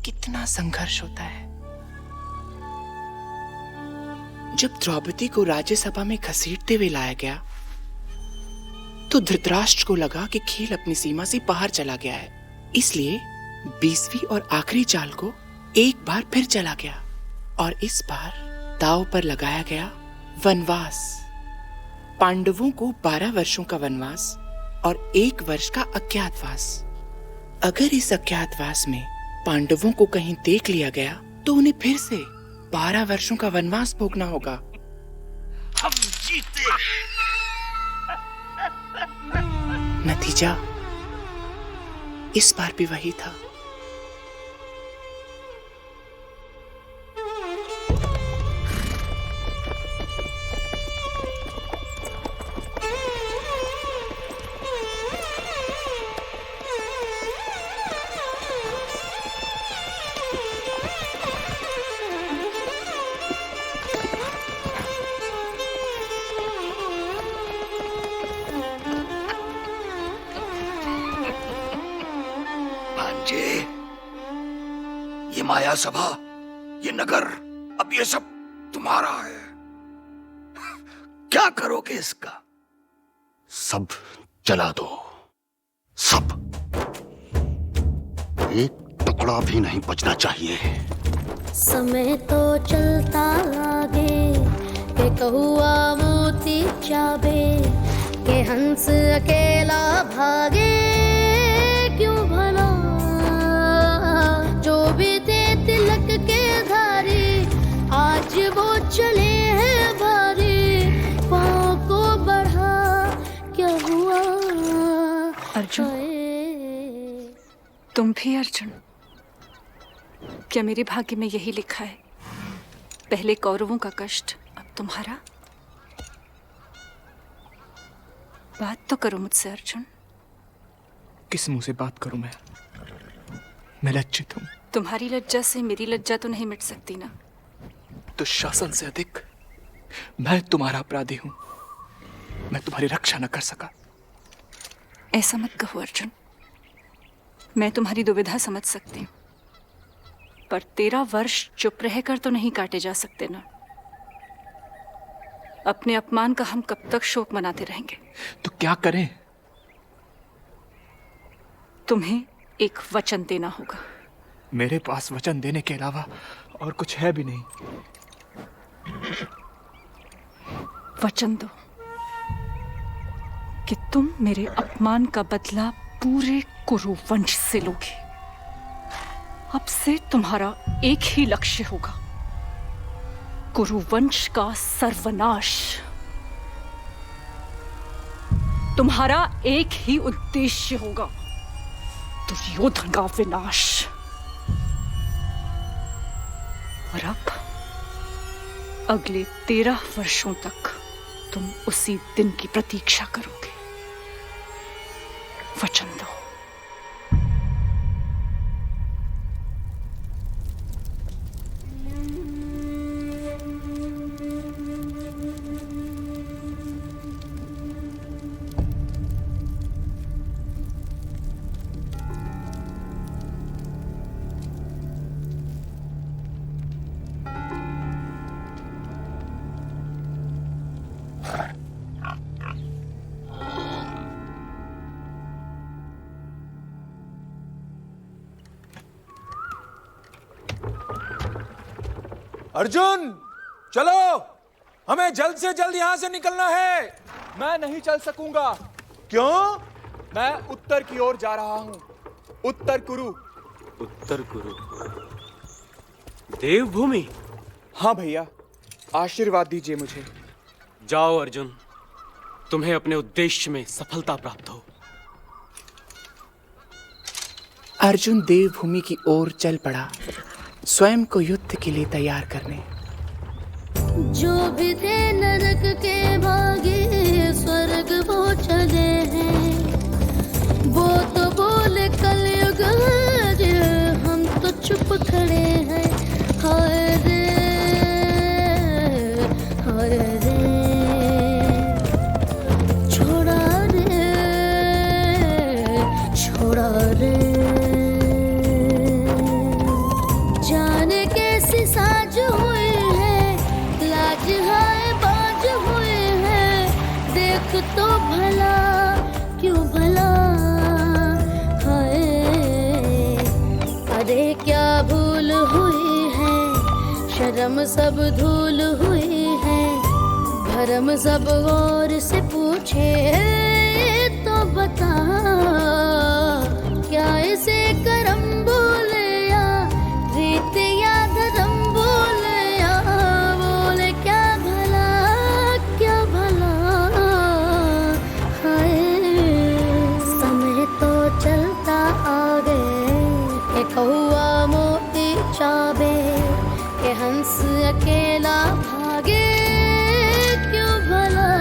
कितना संघर्ष होता है। जब द्रौपदी को राज्यसभा में घसीटते हुए लाया गया तो धृतराष्ट्र को लगा कि खेल अपनी सीमा से बाहर चला गया है, इसलिए 20वीं और आखिरी चाल को एक बार फिर चला गया और इस बार दांव पर लगाया गया वनवास। पांडवों को 12 वर्षों का वनवास और 1 वर्ष का अज्ञातवास। अगर इस अज्ञातवास में पांडवों को कहीं देख लिया गया तो उन्हें फिर से 12 वर्षों का वनवास भोगना होगा। हम जीते। नतीजा इस बार भी वही था। ये माया सभा, ये नगर, अब ये सब तुम्हारा है। क्या करोगे इसका? सब जला दो, सब। एक टुकड़ा भी नहीं बचना चाहिए। समय तो चलता आगे के कहुआ मोती चाबे के हंस अकेला भागे क्यों भला। जो भी थे तिलक के धारी आज वो चले हैं भारी। पाँव को बढ़ा क्या हुआ अर्जुन, तुम भी अर्जुन? क्या मेरे भाग्य में यही लिखा है? पहले कौरवों का कष्ट, अब तुम्हारा। बात तो करो मुझसे अर्जुन। किस मुंह से बात करूं मैं लज्जित हूं। तुम्हारी लज्जा से मेरी लज्जा तो नहीं मिट सकती ना। तो शासन से अधिक मैं तुम्हारा अपराधी हूं। मैं तुम्हारी रक्षा न कर सका। ऐसा मत कहो अर्जुन। मैं तुम्हारी दुविधा समझ सकती हूँ, पर 13 वर्ष चुप रहकर तो नहीं काटे जा सकते ना। अपने अपमान का हम कब तक शोक मनाते रहेंगे? तो क्या करें? तुम्हें एक वचन देना होगा। मेरे पास वचन देने के अलावा और कुछ है भी नहीं। वचन दो कि तुम मेरे अपमान का बदला पूरे कुरु वंश से लोगे। अब से तुम्हारा एक ही लक्ष्य होगा, कुरु वंश का सर्वनाश। तुम्हारा एक ही उद्देश्य होगा, दुर्योधन का विनाश। और अब अगले 13 वर्षों तक तुम उसी दिन की प्रतीक्षा करोगे। वचन दो। अर्जुन, चलो, हमें जल्द से जल्द यहां से निकलना है। मैं नहीं चल सकूंगा। क्यों? मैं उत्तर की ओर जा रहा हूं। उत्तर कुरु। उत्तर कुरु, देवभूमि। हाँ भैया, आशीर्वाद दीजिए मुझे। जाओ अर्जुन, तुम्हें अपने उद्देश्य में सफलता प्राप्त हो। अर्जुन देवभूमि की ओर चल पड़ा, स्वयं को युद्ध के लिए तैयार करने। जो भी थे नरक के भागे स्वर्ग वो चले हैं। वो तो बोले कलयुग है, हम तो चुप खड़े हैं। हाय रे हाय रे, छोड़ा रे छोड़ा रे। जाने कैसी साज हुए हैं, लाज हाय बाज हुए हैं। देख तो भला क्यों भला, हाय अरे क्या भूल हुई है। शर्म सब धूल हुई है, भरम सब और से पूछे तो बता। क्या इसे करम बोले या रीत या धर्म बोले, या बोले क्या भला क्या भला। हाय समय तो चलता आगे, के कौआ मोती चाबे, के हंस अकेला भागे क्यों भला।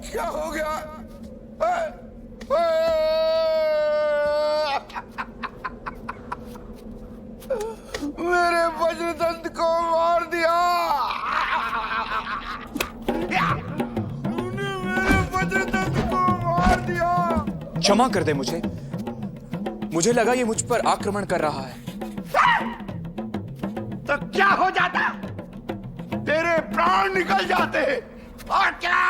क्या हो गया? मेरे वज्रदंत को मार दिया। तूने मेरे वज्रदंत को मार दिया। क्षमा कर दे मुझे, मुझे लगा ये मुझ पर आक्रमण कर रहा है। तो क्या हो जाता? तेरे प्राण निकल जाते। और क्या?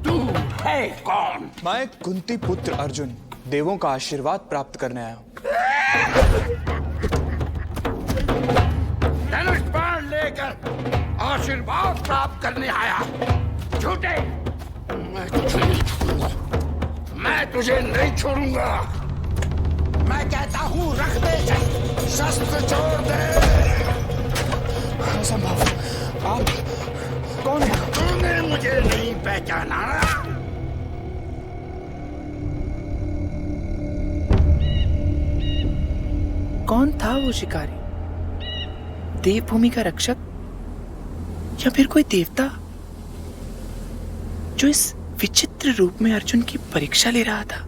तू है कौन? मैं कुंती पुत्र अर्जुन, देवों का आशीर्वाद प्राप्त करने आया हूँ। धनुष बाण लेकर आशीर्वाद प्राप्त करने आया। झूठे, मैं तुझे नहीं छोड़ूंगा। मैं तुझे नहीं छोड़ूंगा। मैं कहता हूँ रख दे शस्त्र, छोड़ दे। असंभव, आप कौन है? तूने मुझे नहीं पहचाना। कौन था वो शिकारी? देवभूमि का रक्षक या फिर कोई देवता जो इस विचित्र रूप में अर्जुन की परीक्षा ले रहा था?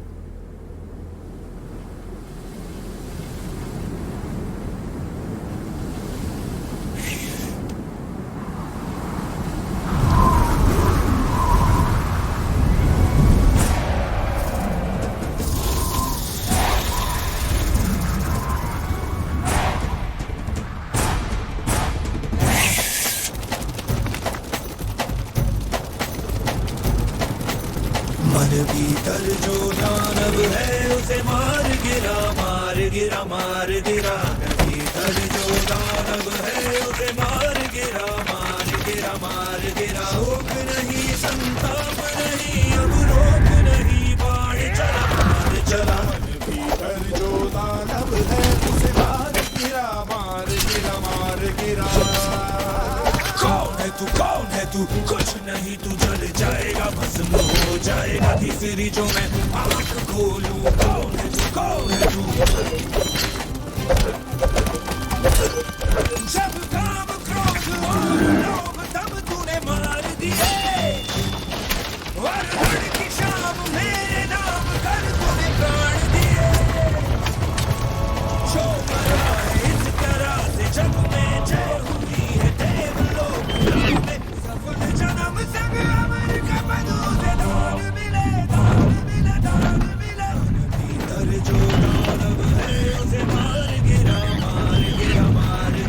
मन भीतर जो दानव है उसे मार गिरा मार गिरा मार गिरा। भीतर जो दानव है उसे मार गिरा मार गिरा मार गिरा। शोक नहीं संताप नहीं अब रोक नहीं, बाण चला बाण चला। भीतर जो दानव है उसे मार गिरा मार गिरा मार गिरा। कौन है तू कौन है तू? कुछ नहीं, तू जल जाएगा भस्म हो जाएगा। तीसरी जो मैं आंख खोलूं, कौन है तू कौन है तू? जब काम क्रोध और लोभ तब तूने मार दिए। वरहड़ की शाम मेरे नाम कर तूने प्राण दिए। जो मरा है इस तरह से जग में जय हुई है देवलोक में। सफल जन्म संग अमर का बदूले दान मिले दान मिले दान मिले। भीतर जो दानव है उसे मार गिरा मार गिरा मार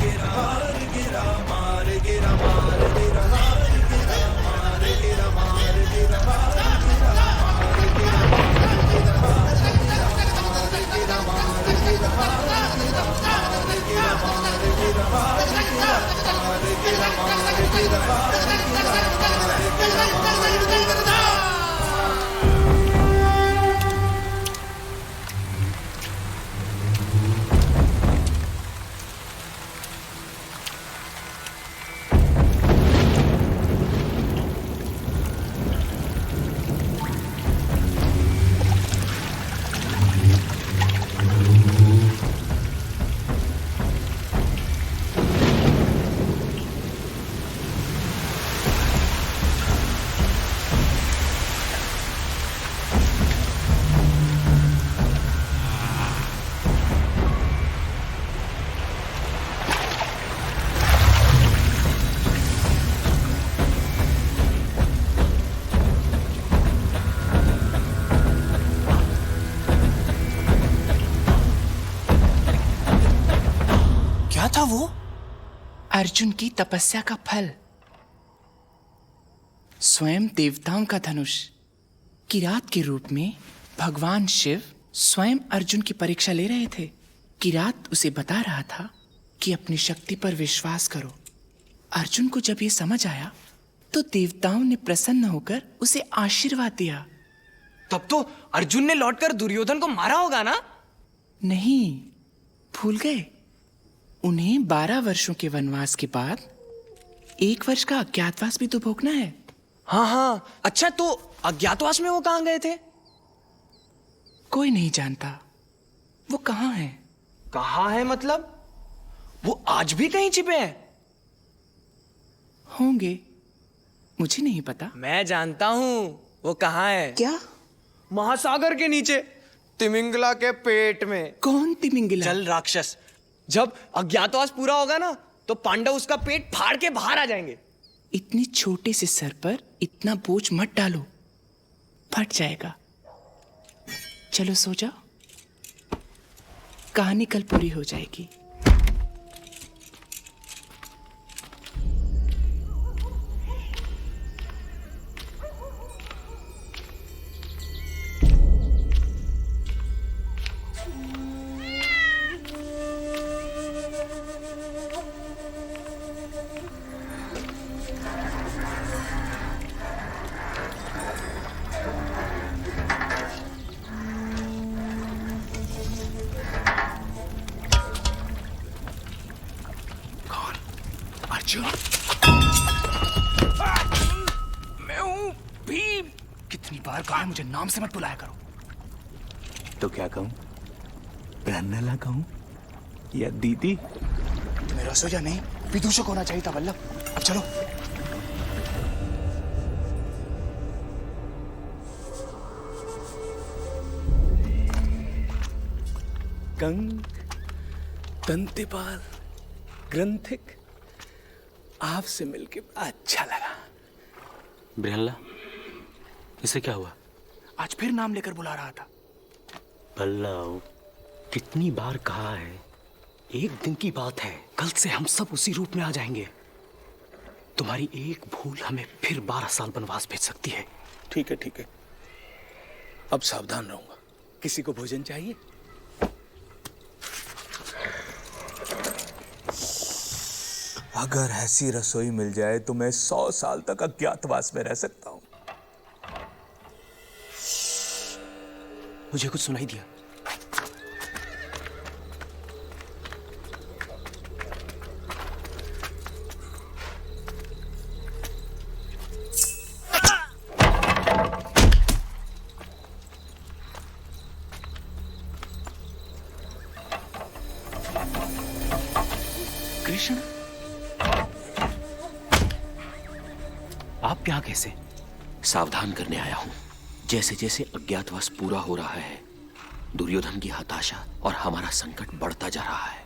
क्या था वो? अर्जुन की तपस्या का फल, स्वयं देवताओं का धनुष। किरात के रूप में भगवान शिव स्वयं अर्जुन की परीक्षा ले रहे थे। किरात उसे बता रहा था कि अपनी शक्ति पर विश्वास करो। अर्जुन को जब ये समझ आया तो देवताओं ने प्रसन्न होकर उसे आशीर्वाद दिया। तब तो अर्जुन ने लौटकर दुर्योधन को मारा होगा ना? नहीं, भूल गए। उन्हें 12 वर्षों के वनवास के बाद 1 वर्ष का अज्ञातवास भी तो भोगना है। हाँ हाँ, अच्छा तो अज्ञातवास में वो कहाँ गए थे? कोई नहीं जानता वो कहाँ है। कहाँ है मतलब? वो आज भी कहीं छिपे हैं? होंगे, मुझे नहीं पता। मैं जानता हूँ वो कहाँ है। क्या? महासागर के नीचे, तिमिंगला के पेट में। कौन तिमिंगला? जल राक्षस। जब अज्ञातवास पूरा होगा ना तो पांडव उसका पेट फाड़ के बाहर आ जाएंगे। इतने छोटे से सर पर इतना बोझ मत डालो, फट जाएगा। चलो सो जाओ, कहानी कल पूरी हो जाएगी। मैं हूँ भीम। कितनी बार कहा है मुझे नाम से मत बुलाया करो। तो क्या कहूं? प्रहन्नला कहूं या दीदी? तुम्हें रसोईया नहीं विदूषक होना चाहिए था वल्लभ। अब चलो। कंक, दंतेपाल, ग्रंथिक, आपसे मिलके अच्छा लगा। ब्रहल्ला, इसे क्या हुआ? आज फिर नाम लेकर बुला रहा था। पल्लव, कितनी बार कहा है, एक दिन की बात है, कल से हम सब उसी रूप में आ जाएंगे। तुम्हारी एक भूल हमें फिर 12 साल वनवास भेज सकती है। ठीक है ठीक है, अब सावधान रहूंगा। किसी को भोजन चाहिए? अगर ऐसी रसोई मिल जाए तो मैं 100 साल तक अज्ञातवास में रह सकता हूं। मुझे कुछ सुनाई दिया। कृष्ण, आप यहाँ कैसे? सावधान करने आया हूं। जैसे जैसे अज्ञातवास पूरा हो रहा है, दुर्योधन की हताशा और हमारा संकट बढ़ता जा रहा है।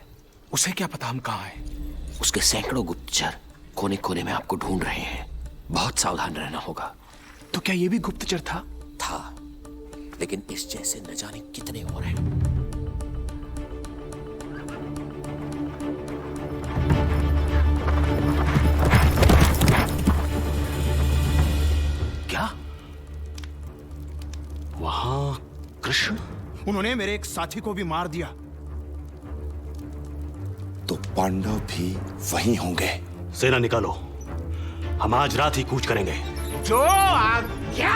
उसे क्या पता हम कहाँ हैं? उसके सैकड़ों गुप्तचर कोने कोने में आपको ढूंढ रहे हैं। बहुत सावधान रहना होगा। तो क्या ये भी गुप्तचर था? था, लेकिन इस जैसे न जाने कितने और हैं। क्या? वहां कृष्ण? उन्होंने मेरे एक साथी को भी मार दिया। तो पांडव भी वहीं होंगे। सेना निकालो, हम आज रात ही कूच करेंगे। जो आज्ञा।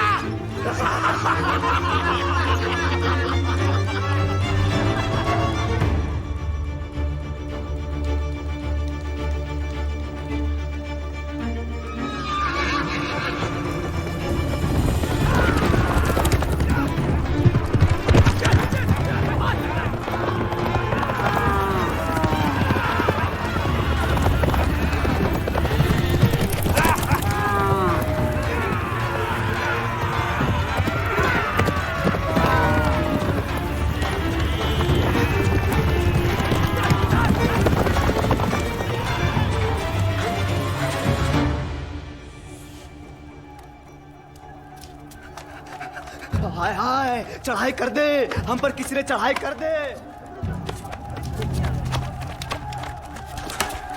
हाय हाय, चढ़ाई कर दे, हम पर किसी ने चढ़ाई कर दे।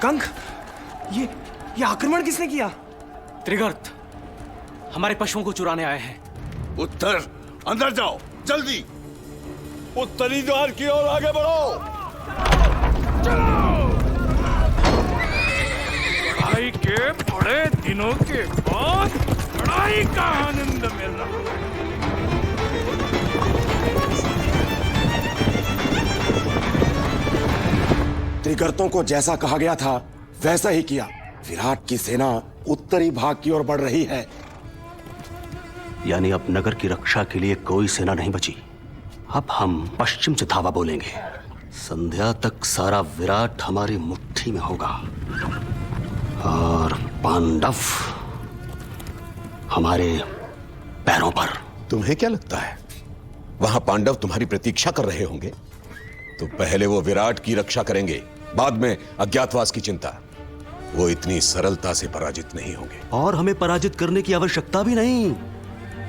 कंक, ये आक्रमण किसने किया? त्रिगर्त हमारे पशुओं को चुराने आए हैं। उत्तर, अंदर जाओ जल्दी। उत्तरी द्वार की ओर आगे बढ़ो। लड़ाई के बड़े दिनों के बाद लड़ाई का आनंद मिल रहा है। त्रिगर्तों को जैसा कहा गया था वैसा ही किया। विराट की सेना उत्तरी भाग की ओर बढ़ रही है। यानी अब नगर की रक्षा के लिए कोई सेना नहीं बची। अब हम पश्चिम से धावा बोलेंगे। संध्या तक सारा विराट हमारी मुट्ठी में होगा और पांडव हमारे पैरों पर। तुम्हें क्या लगता है वहां पांडव तुम्हारी प्रतीक्षा कर रहे होंगे? तो पहले वो विराट की रक्षा करेंगे, बाद में अज्ञातवास की चिंता। वो इतनी सरलता से पराजित नहीं होंगे। और हमें पराजित करने की आवश्यकता भी नहीं,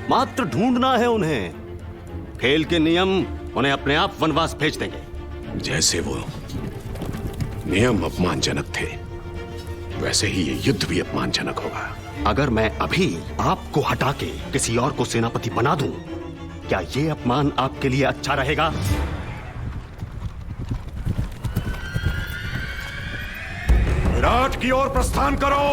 मात्र ढूंढना है उन्हें। खेल के नियम उन्हें अपने आप वनवास भेज देंगे। जैसे वो नियम अपमानजनक थे, वैसे ही ये युद्ध भी अपमानजनक होगा। अगर मैं अभी आपको हटा के किसी और को सेनापति बना दूं, क्या ये अपमान आपके लिए अच्छा रहेगा? विराट की ओर प्रस्थान करो।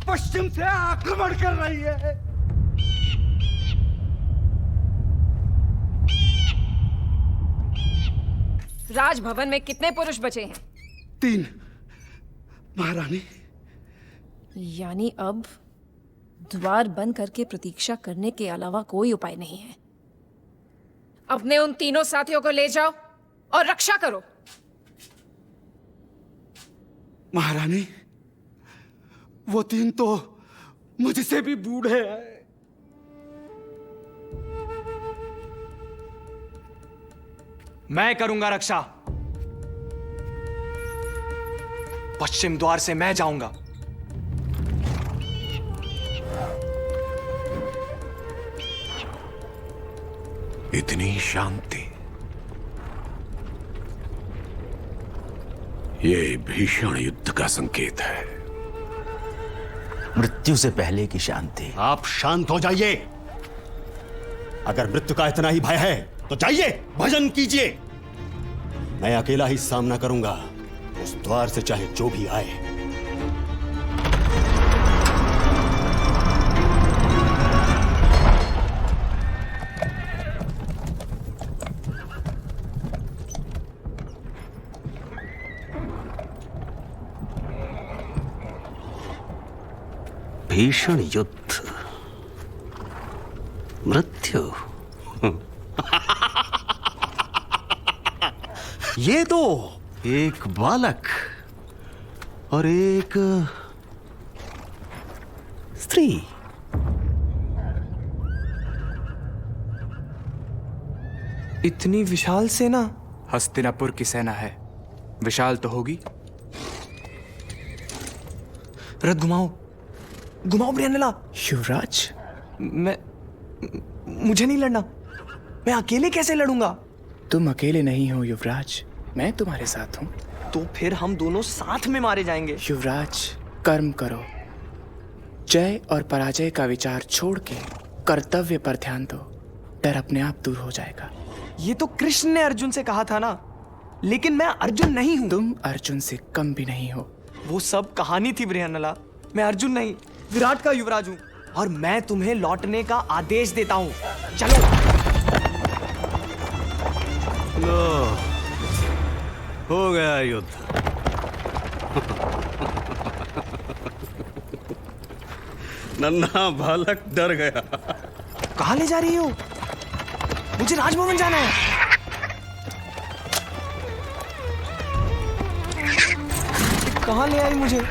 पश्चिम से आक्रमण कर रही है। राजभवन में कितने पुरुष बचे हैं? 3 महारानी। यानी अब द्वार बंद करके प्रतीक्षा करने के अलावा कोई उपाय नहीं है। अपने उन तीनों साथियों को ले जाओ और रक्षा करो। महारानी, वो 3 तो मुझसे भी बूढ़े हैं। मैं करूंगा रक्षा। पश्चिम द्वार से मैं जाऊंगा। इतनी शांति, ये भीषण युद्ध का संकेत है। मृत्यु से पहले की शांति। आप शांत हो जाइए। अगर मृत्यु का इतना ही भय है तो जाइए, भजन कीजिए। मैं अकेला ही सामना करूंगा, उस द्वार से चाहे जो भी आए। भीषण युद्ध, मृत्यु। ये तो एक बालक और एक स्त्री। इतनी विशाल सेना? हस्तिनापुर की सेना है, विशाल तो होगी। रथ घुमाओ, घुमाओ ब्रियानेला। युवराज, मुझे नहीं लड़ना। मैं अकेले कैसे लड़ूंगा? तुम अकेले नहीं हो युवराज, मैं तुम्हारे साथ हूं। तो फिर हम दोनों साथ में मारे जाएंगे। युवराज, कर्म करो। जय और पराजय का विचार छोड़ के कर्तव्य पर ध्यान दो। डर अपने आप दूर हो जाएगा। ये तो कृष्ण ने अर्जुन से कहा था ना, लेकिन मैं अर्जुन नहीं हूं। तुम अर्जुन से कम भी नहीं हो। वो सब कहानी थी ब्रियानेला। मैं अर्जुन नहीं, विराट का युवराज हूं, और मैं तुम्हें लौटने का आदेश देता हूं। चलो। लो, हो गया युद्ध। नन्हा बालक डर गया। कहां ले जा रही हो? मुझे राजभवन जाना है। कहां ले आई मुझे?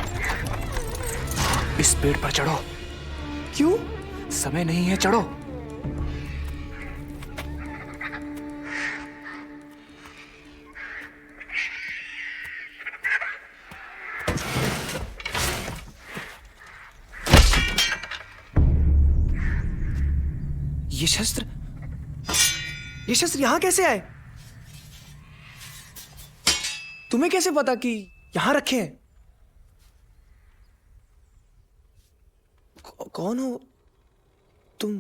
इस पेड़ पर चढ़ो। क्यों? समय नहीं है, चढ़ो। ये शस्त्र यहां कैसे आए? तुम्हें कैसे पता कि यहां रखे हैं? कौन हो तुम?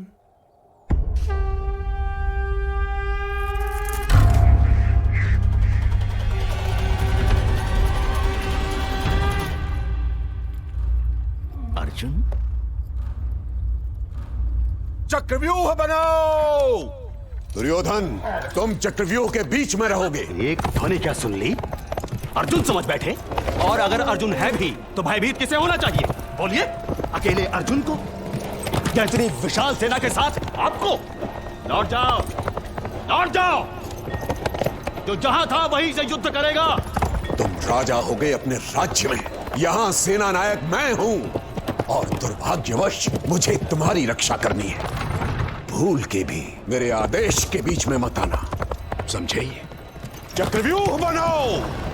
अर्जुन, चक्रव्यूह बनाओ। दुर्योधन, तुम चक्रव्यूह के बीच में रहोगे। एक ध्वनि क्या सुन ली? अर्जुन समझ बैठे। और अगर अर्जुन है भी तो भयभीत किसे होना चाहिए? बोलिए। अकेले अर्जुन को या इतनी विशाल सेना के साथ आपको? लौट जाओ, लौट जाओ। जो जहां था वहीं से युद्ध करेगा। तुम राजा हो गए अपने राज्य में, यहाँ सेना नायक मैं हूँ, और दुर्भाग्यवश मुझे तुम्हारी रक्षा करनी है। भूल के भी मेरे आदेश के बीच में मत आना, समझे? चक्रव्यूह बनाओ।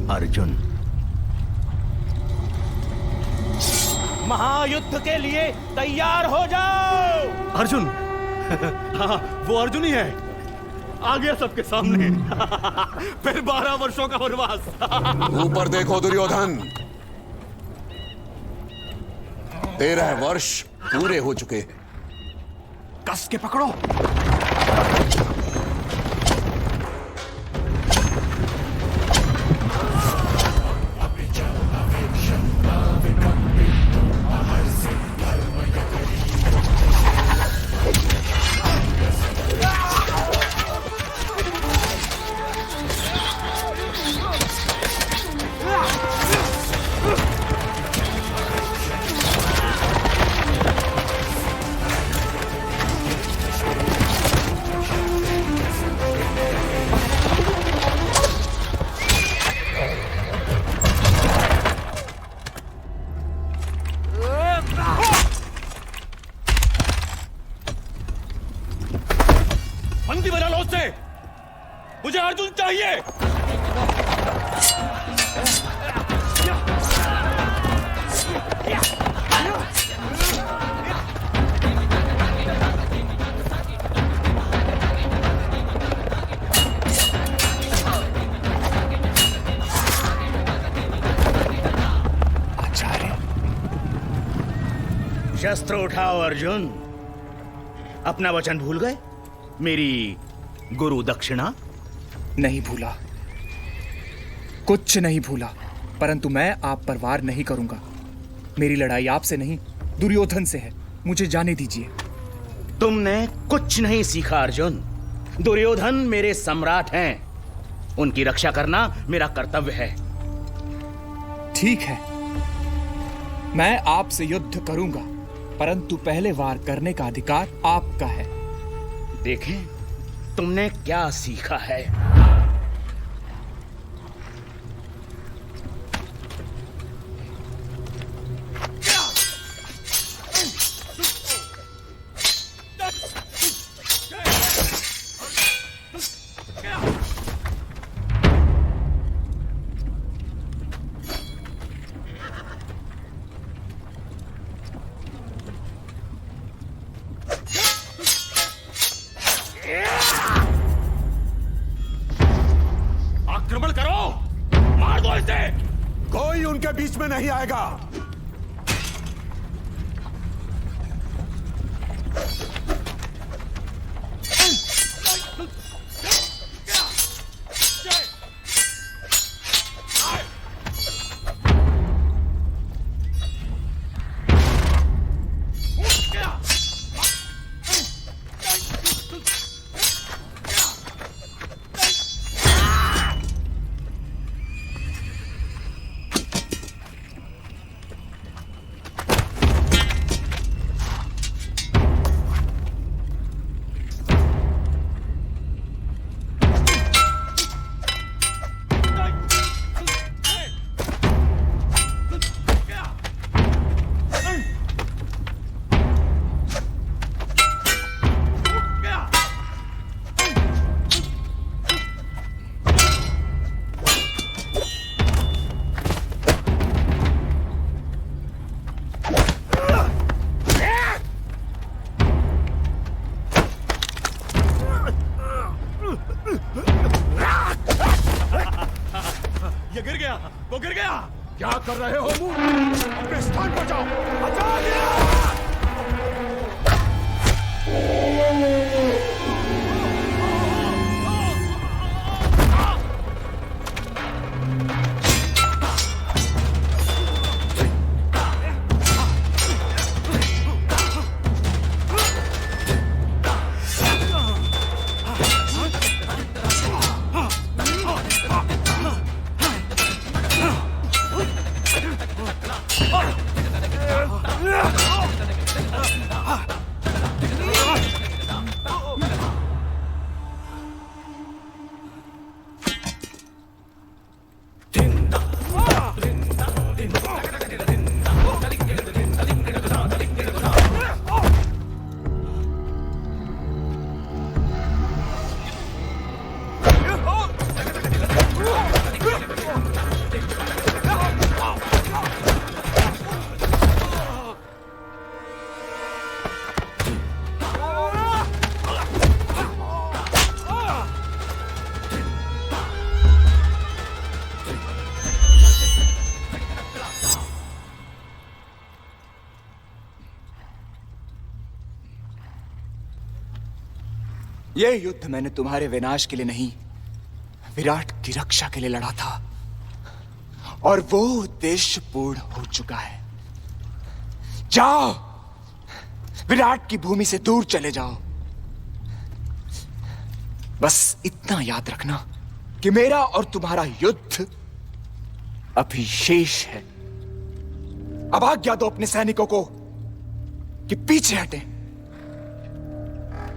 अर्जुन, महायुद्ध के लिए तैयार हो जाओ। अर्जुन, हाँ, वो अर्जुन ही है। आ गया सबके सामने। फिर 12 वर्षों का वनवास। ऊपर देखो दुर्योधन, 13 वर्ष पूरे हो चुके हैं। कस के पकड़ो। बंदी बना लो उससे। मुझे अर्जुन चाहिए। शस्त्र उठाओ अर्जुन। अपना वचन भूल गए? मेरी गुरु दक्षिणा? नहीं भूला, कुछ नहीं भूला, परंतु मैं आप पर वार नहीं करूंगा। मेरी लड़ाई आपसे नहीं, दुर्योधन से है। मुझे जाने दीजिए। तुमने कुछ नहीं सीखा अर्जुन। दुर्योधन मेरे सम्राट हैं, उनकी रक्षा करना मेरा कर्तव्य है। ठीक है, मैं आपसे युद्ध करूंगा, परंतु पहले वार करने का अधिकार आपका है। देखें तुमने क्या सीखा है। आक्रमण करो, मार दो इसे। कोई उनके बीच में नहीं आएगा। ये गिर गया, वो गिर गया। क्या कर रहे हो मूर्ख? अपने स्थान पर जाओ। यह युद्ध मैंने तुम्हारे विनाश के लिए नहीं, विराट की रक्षा के लिए लड़ा था, और वो उद्देश्य पूर्ण हो चुका है। जाओ, विराट की भूमि से दूर चले जाओ। बस इतना याद रखना कि मेरा और तुम्हारा युद्ध अभी शेष है। अब आज्ञा दो अपने सैनिकों को कि पीछे हटें।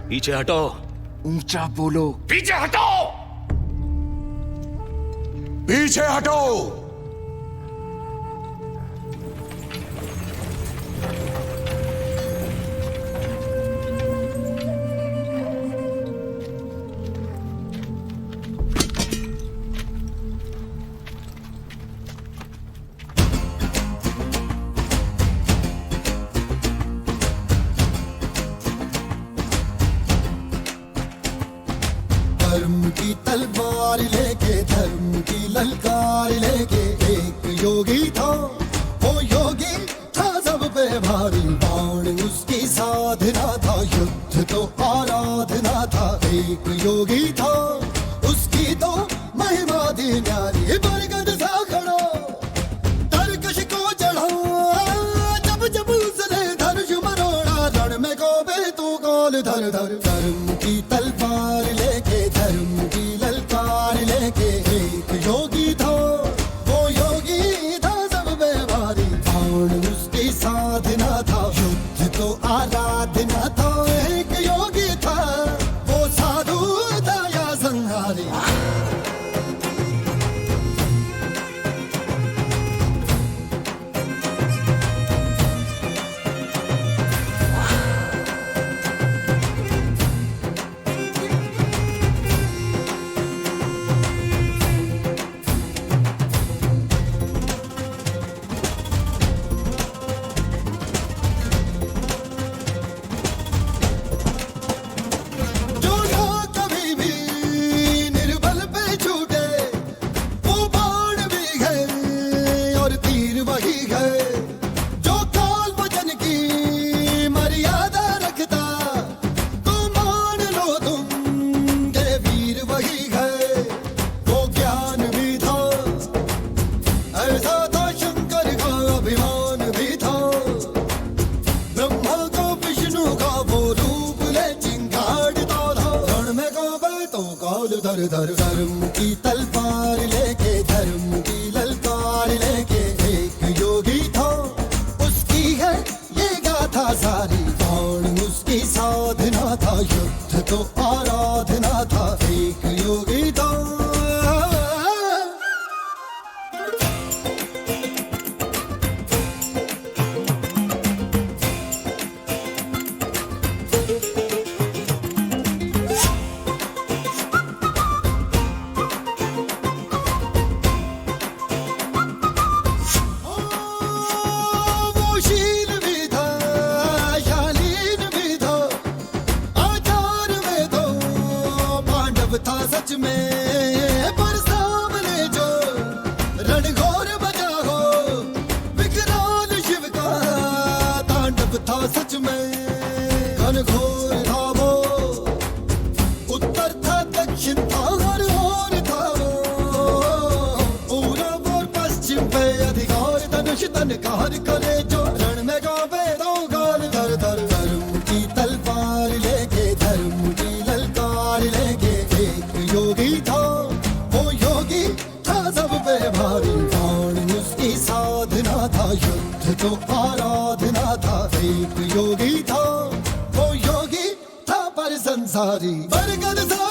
पीछे हटो। ऊंचा बोलो। पीछे हटो, पीछे हटो। धर्म की तलवार लेके, धर्म की ललकार लेके, एक योगी था, वो योगी था सब पे पे भारी बाण उसकी साधना था, युद्ध तो आराधना था। एक योगी था उसकी तो महिमा थी न्यारी, बरगद सा खड़ा तरकश को चढ़ा, जब जब उसने धनुष मरोड़ा, रण में गोबे तू कौल धर धर। धर्म की तलवार लेके, धर्म की ललकार लेके, एक योगी था वो योगी था सब पे भारी, बाण उसकी साधना था, युद्ध तो आराधना था। एक योगी था वो साधु था या संहारी। धर धर धर्म की तलवार लेके, धर्म की ललकार लेके, एक योगी था उसकी है ये गाथा सारी, बाण उसकी साधना था, युद्ध तो आराधना था। एक योगी था था सच में, पर सामने जो रणघोर बजा हो, विकराल शिव का तांडव था सच में। घनघोर था वो, उत्तर था दक्षिण था हर ओर था वो, पूरब और पश्चिम पे अधिकार धनुष तनकार करे जो, रण में गावे दो गाल धर धर। धर्म की तलवार लेके, धर्म की ललकार लेके, योगी था वो योगी था सब पे भारी, बाण उसकी साधना था, युद्ध तो आराधना था। एक योगी था वो योगी था पर संसारी, बरगद सा